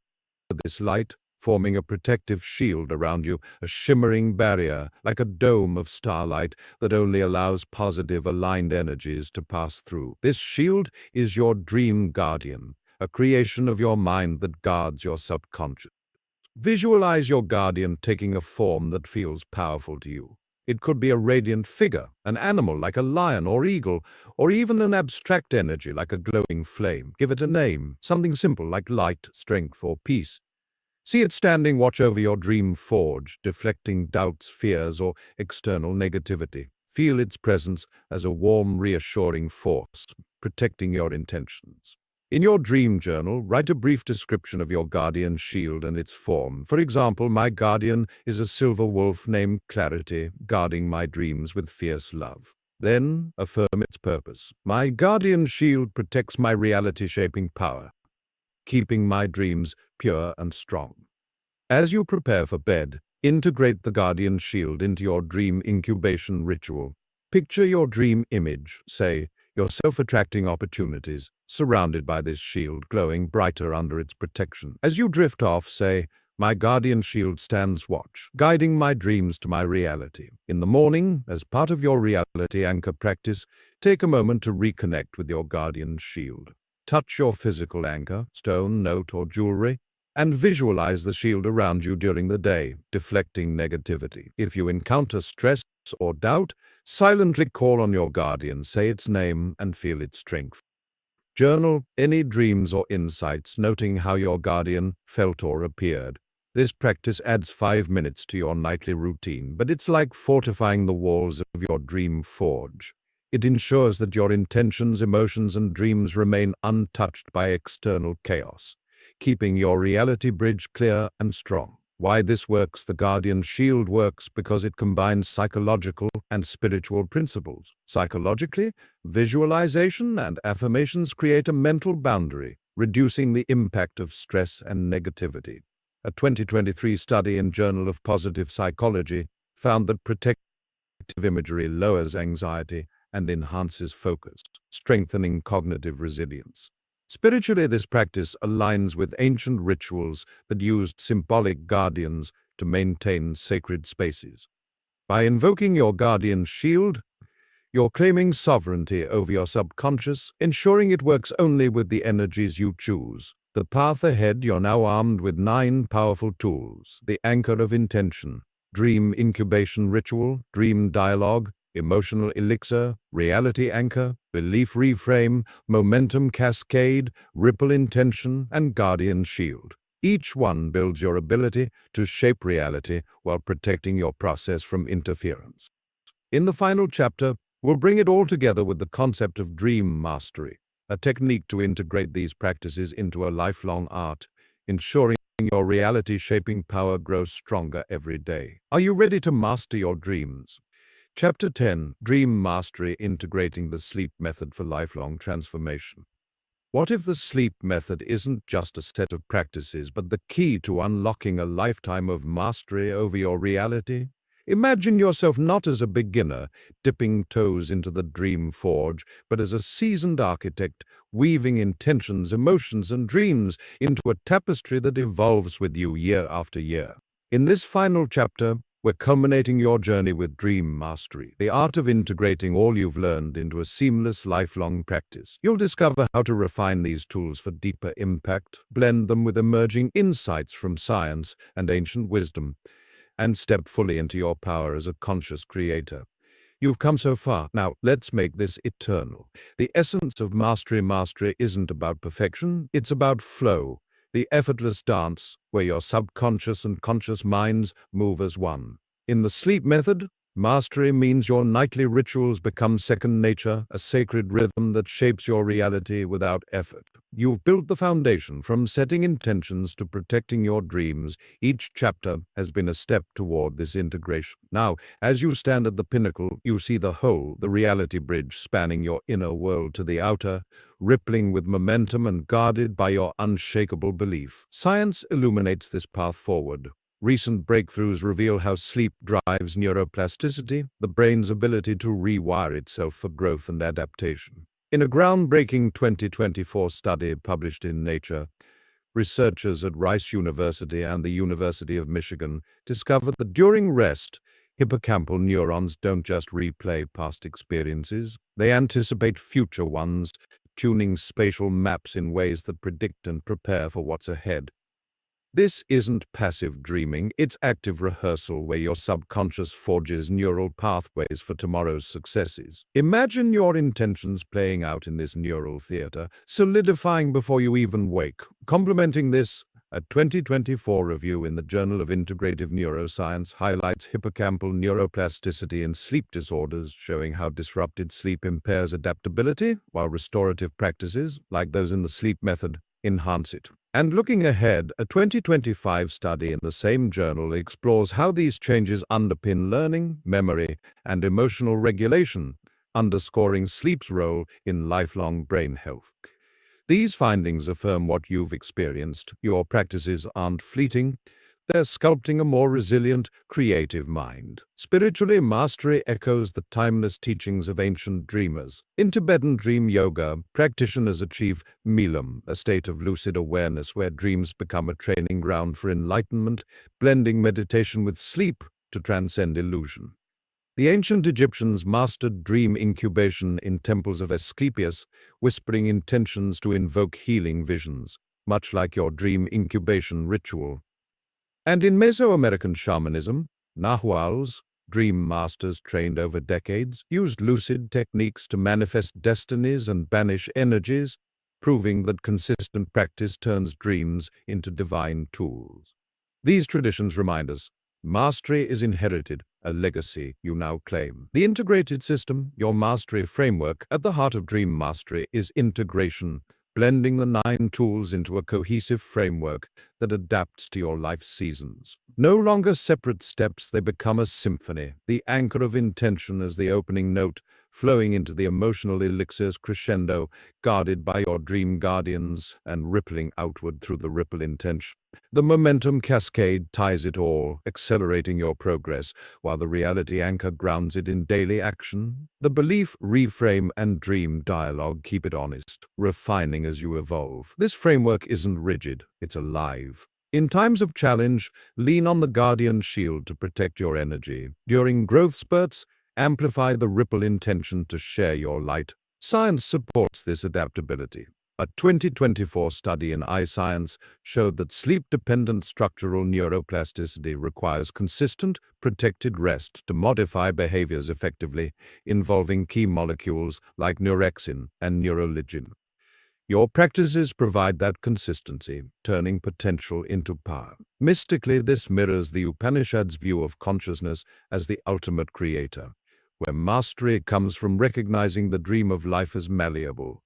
this light forming a protective shield around you, a shimmering barrier like a dome of starlight that only allows positive, aligned energies to pass through. This shield is your dream guardian, a creation of your mind that guards your subconscious. Visualize your guardian taking a form that feels powerful to you. It could be a radiant figure, an animal like a lion or eagle, or even an abstract energy like a glowing flame. Give it a name, something simple like light, strength, or peace. See it standing watch over your dream forge, deflecting doubts, fears, or external negativity. Feel its presence as a warm, reassuring force, protecting your intentions. In your dream journal, write a brief description of your guardian shield and its form. For example, my guardian is a silver wolf named Clarity, guarding my dreams with fierce love. Then, affirm its purpose. My guardian shield protects my reality-shaping power, keeping my dreams pure and strong. As you prepare for bed, integrate the guardian shield into your dream incubation ritual. Picture your dream image, say, yourself attracting opportunities, surrounded by this shield glowing brighter under its protection. As you drift off, say, my guardian shield stands watch, guiding my dreams to my reality. In the morning, as part of your reality anchor practice, take a moment to reconnect with your guardian shield. Touch your physical anchor, stone, note, or jewelry, and visualize the shield around you during the day, deflecting negativity. If you encounter stress or doubt, silently call on your guardian, say its name, and feel its strength. Journal any dreams or insights, noting how your guardian felt or appeared. This practice adds 5 minutes to your nightly routine, but it's like fortifying the walls of your dream forge. It ensures that your intentions, emotions, and dreams remain untouched by external chaos, keeping your reality bridge clear and strong. Why this works? The Guardian Shield works because it combines psychological and spiritual principles. Psychologically, visualization and affirmations create a mental boundary, reducing the impact of stress and negativity. A 2023 study in Journal of Positive Psychology found that protective imagery lowers anxiety and enhances focus, strengthening cognitive resilience. Spiritually, this practice aligns with ancient rituals that used symbolic guardians to maintain sacred spaces. By invoking your guardian shield, you're claiming sovereignty over your subconscious, ensuring it works only with the energies you choose. The path ahead, you're now armed with 9 powerful tools: the anchor of intention, dream incubation ritual, dream dialogue, emotional elixir, reality anchor, belief reframe, momentum cascade, ripple intention, and guardian shield. Each one builds your ability to shape reality while protecting your process from interference. In the final chapter, we'll bring it all together with the concept of dream mastery, a technique to integrate these practices into a lifelong art, ensuring your reality-shaping power grows stronger every day. Are you ready to master your dreams? Chapter 10, Dream Mastery, Integrating the Sleep Method for Lifelong Transformation. What if the sleep method isn't just a set of practices, but the key to unlocking a lifetime of mastery over your reality? Imagine yourself not as a beginner, dipping toes into the dream forge, but as a seasoned architect, weaving intentions, emotions, and dreams into a tapestry that evolves with you year after year. In this final chapter, we're culminating your journey with dream mastery, the art of integrating all you've learned into a seamless lifelong practice. You'll discover how to refine these tools for deeper impact, blend them with emerging insights from science and ancient wisdom, and step fully into your power as a conscious creator. You've come so far. Now, let's make this eternal. The essence of mastery isn't about perfection, it's about flow, the effortless dance where your subconscious and conscious minds move as one. In the sleep method, mastery means your nightly rituals become second nature, a sacred rhythm that shapes your reality without effort. You've built the foundation from setting intentions to protecting your dreams. Each chapter has been a step toward this integration. Now, as you stand at the pinnacle, you see the whole, the reality bridge spanning your inner world to the outer, rippling with momentum and guarded by your unshakable belief. Science illuminates this path forward. Recent breakthroughs reveal how sleep drives neuroplasticity, the brain's ability to rewire itself for growth and adaptation. In a groundbreaking 2024 study published in Nature, researchers at Rice University and the University of Michigan discovered that during rest, hippocampal neurons don't just replay past experiences, they anticipate future ones, tuning spatial maps in ways that predict and prepare for what's ahead. This isn't passive dreaming, it's active rehearsal where your subconscious forges neural pathways for tomorrow's successes. Imagine your intentions playing out in this neural theater, solidifying before you even wake. Complementing this, a 2024 review in the Journal of Integrative Neuroscience highlights hippocampal neuroplasticity in sleep disorders, showing how disrupted sleep impairs adaptability, while restorative practices, like those in the sleep method, enhance it. And looking ahead, a 2025 study in the same journal explores how these changes underpin learning, memory, and emotional regulation, underscoring sleep's role in lifelong brain health. These findings affirm what you've experienced. Your practices aren't fleeting. They're sculpting a more resilient, creative mind. Spiritually, mastery echoes the timeless teachings of ancient dreamers. In Tibetan dream yoga, practitioners achieve milam, a state of lucid awareness where dreams become a training ground for enlightenment, blending meditation with sleep to transcend illusion. The ancient Egyptians mastered dream incubation in temples of Asclepius, whispering intentions to invoke healing visions, much like your dream incubation ritual. And in Mesoamerican shamanism, Nahuals, dream masters trained over decades, used lucid techniques to manifest destinies and banish energies, proving that consistent practice turns dreams into divine tools. These traditions remind us, mastery is inherited, a legacy you now claim. The integrated system, your mastery framework, at the heart of dream mastery is integration, blending the 9 tools into a cohesive framework that adapts to your life's seasons. No longer separate steps, they become a symphony, the anchor of intention as the opening note, flowing into the emotional elixir's crescendo, guarded by your dream guardians and rippling outward through the ripple intention. The momentum cascade ties it all, accelerating your progress, while the reality anchor grounds it in daily action. The belief, reframe, and dream dialogue keep it honest, refining as you evolve. This framework isn't rigid, it's alive. In times of challenge, lean on the guardian shield to protect your energy. During growth spurts, amplify the ripple intention to share your light. Science supports this adaptability. A 2024 study in iScience showed that sleep-dependent structural neuroplasticity requires consistent, protected rest to modify behaviors effectively, involving key molecules like neurexin and neuroligin. Your practices provide that consistency, turning potential into power. Mystically, this mirrors the Upanishad's view of consciousness as the ultimate creator, where mastery comes from recognizing the dream of life as malleable.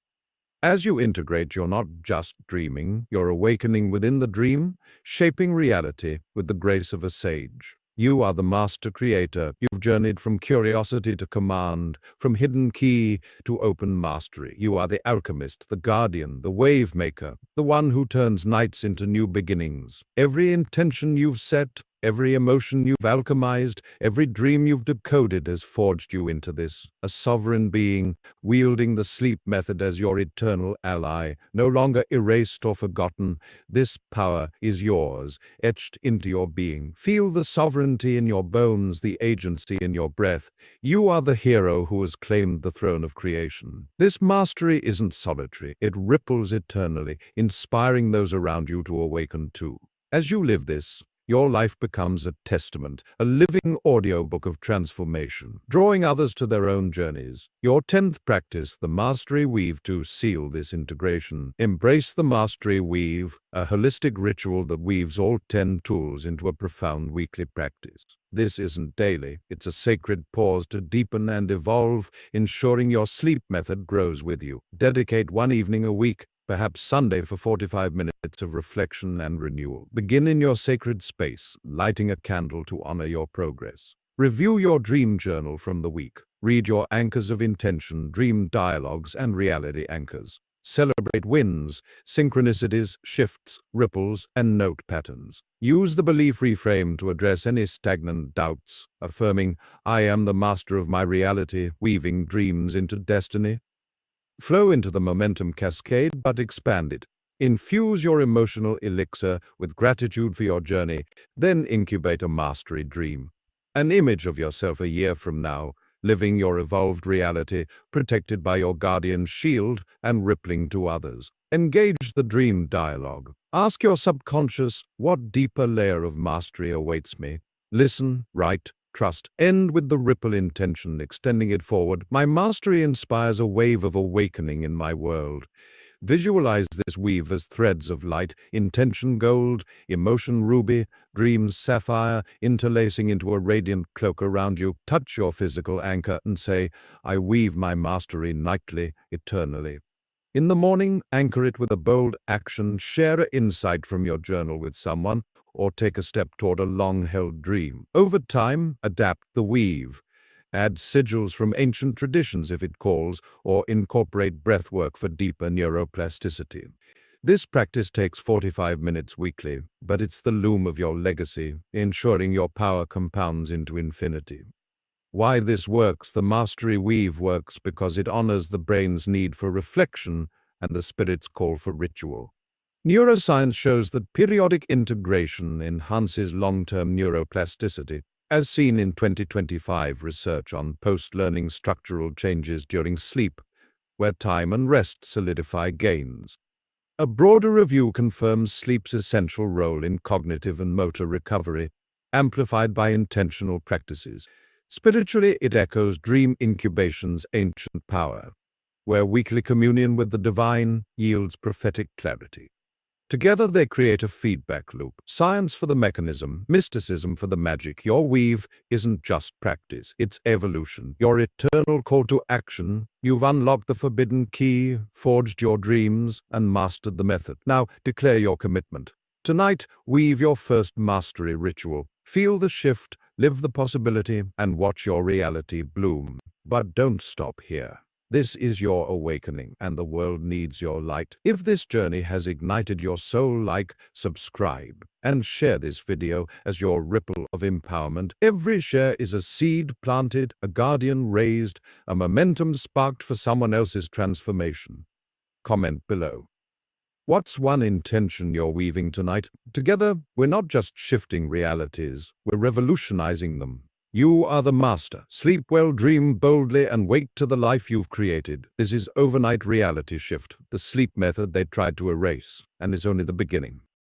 As you integrate, you're not just dreaming, you're awakening within the dream, shaping reality with the grace of a sage. You are the master creator. You've journeyed from curiosity to command, from hidden key to open mastery. You are the alchemist, the guardian, the wave maker, the one who turns nights into new beginnings. Every intention you've set, every emotion you've alchemized, every dream you've decoded has forged you into this, a sovereign being, wielding the sleep method as your eternal ally, no longer erased or forgotten. This power is yours, etched into your being. Feel the sovereignty in your bones, the agency in your breath. You are the hero who has claimed the throne of creation. This mastery isn't solitary, it ripples eternally, inspiring those around you to awaken too. As you live this, your life becomes a testament, a living audiobook of transformation, drawing others to their own journeys. Your 10th practice, the Mastery Weave, to seal this integration. Embrace the Mastery Weave, a holistic ritual that weaves all 10 tools into a profound weekly practice. This isn't daily, it's a sacred pause to deepen and evolve, ensuring your sleep method grows with you. Dedicate one evening a week, perhaps Sunday, for 45 minutes of reflection and renewal. Begin in your sacred space, lighting a candle to honor your progress. Review your dream journal from the week. Read your anchors of intention, dream dialogues, and reality anchors. Celebrate wins, synchronicities, shifts, ripples, and note patterns. Use the belief reframe to address any stagnant doubts, affirming, "I am the master of my reality," weaving dreams into destiny. Flow into the momentum cascade, but expand it. Infuse your emotional elixir with gratitude for your journey, then incubate a mastery dream. An image of yourself a year from now, living your evolved reality, protected by your guardian shield and rippling to others. Engage the dream dialogue. Ask your subconscious, what deeper layer of mastery awaits me? Listen, write, trust. End with the ripple intention, extending it forward. My mastery inspires a wave of awakening in my world. Visualize this weave as threads of light, intention gold, emotion ruby, dreams sapphire, interlacing into a radiant cloak around you. Touch your physical anchor and say, "I weave my mastery nightly, eternally." In the morning, anchor it with a bold action, share an insight from your journal with someone, or take a step toward a long-held dream. Over time, adapt the weave. Add sigils from ancient traditions if it calls, or incorporate breathwork for deeper neuroplasticity. This practice takes 45 minutes weekly, but it's the loom of your legacy, ensuring your power compounds into infinity. Why this works? The Mastery Weave works because it honors the brain's need for reflection and the spirit's call for ritual. Neuroscience shows that periodic integration enhances long-term neuroplasticity, as seen in 2025 research on post-learning structural changes during sleep, where time and rest solidify gains. A broader review confirms sleep's essential role in cognitive and motor recovery, amplified by intentional practices. Spiritually, it echoes dream incubation's ancient power, where weekly communion with the divine yields prophetic clarity. Together they create a feedback loop. Science for the mechanism, mysticism for the magic. Your weave isn't just practice, it's evolution. Your eternal call to action. You've unlocked the forbidden key, forged your dreams, and mastered the method. Now declare your commitment. Tonight, weave your first mastery ritual. Feel the shift, live the possibility, and watch your reality bloom. But don't stop here. This is your awakening, and the world needs your light. If this journey has ignited your soul, like, subscribe, and share this video as your ripple of empowerment. Every share is a seed planted, a guardian raised, a momentum sparked for someone else's transformation. Comment below. What's one intention you're weaving tonight? Together, we're not just shifting realities, we're revolutionizing them. You are the master. Sleep well, dream boldly, and wake to the life you've created. This is overnight reality shift, the sleep method they tried to erase, and it's only the beginning.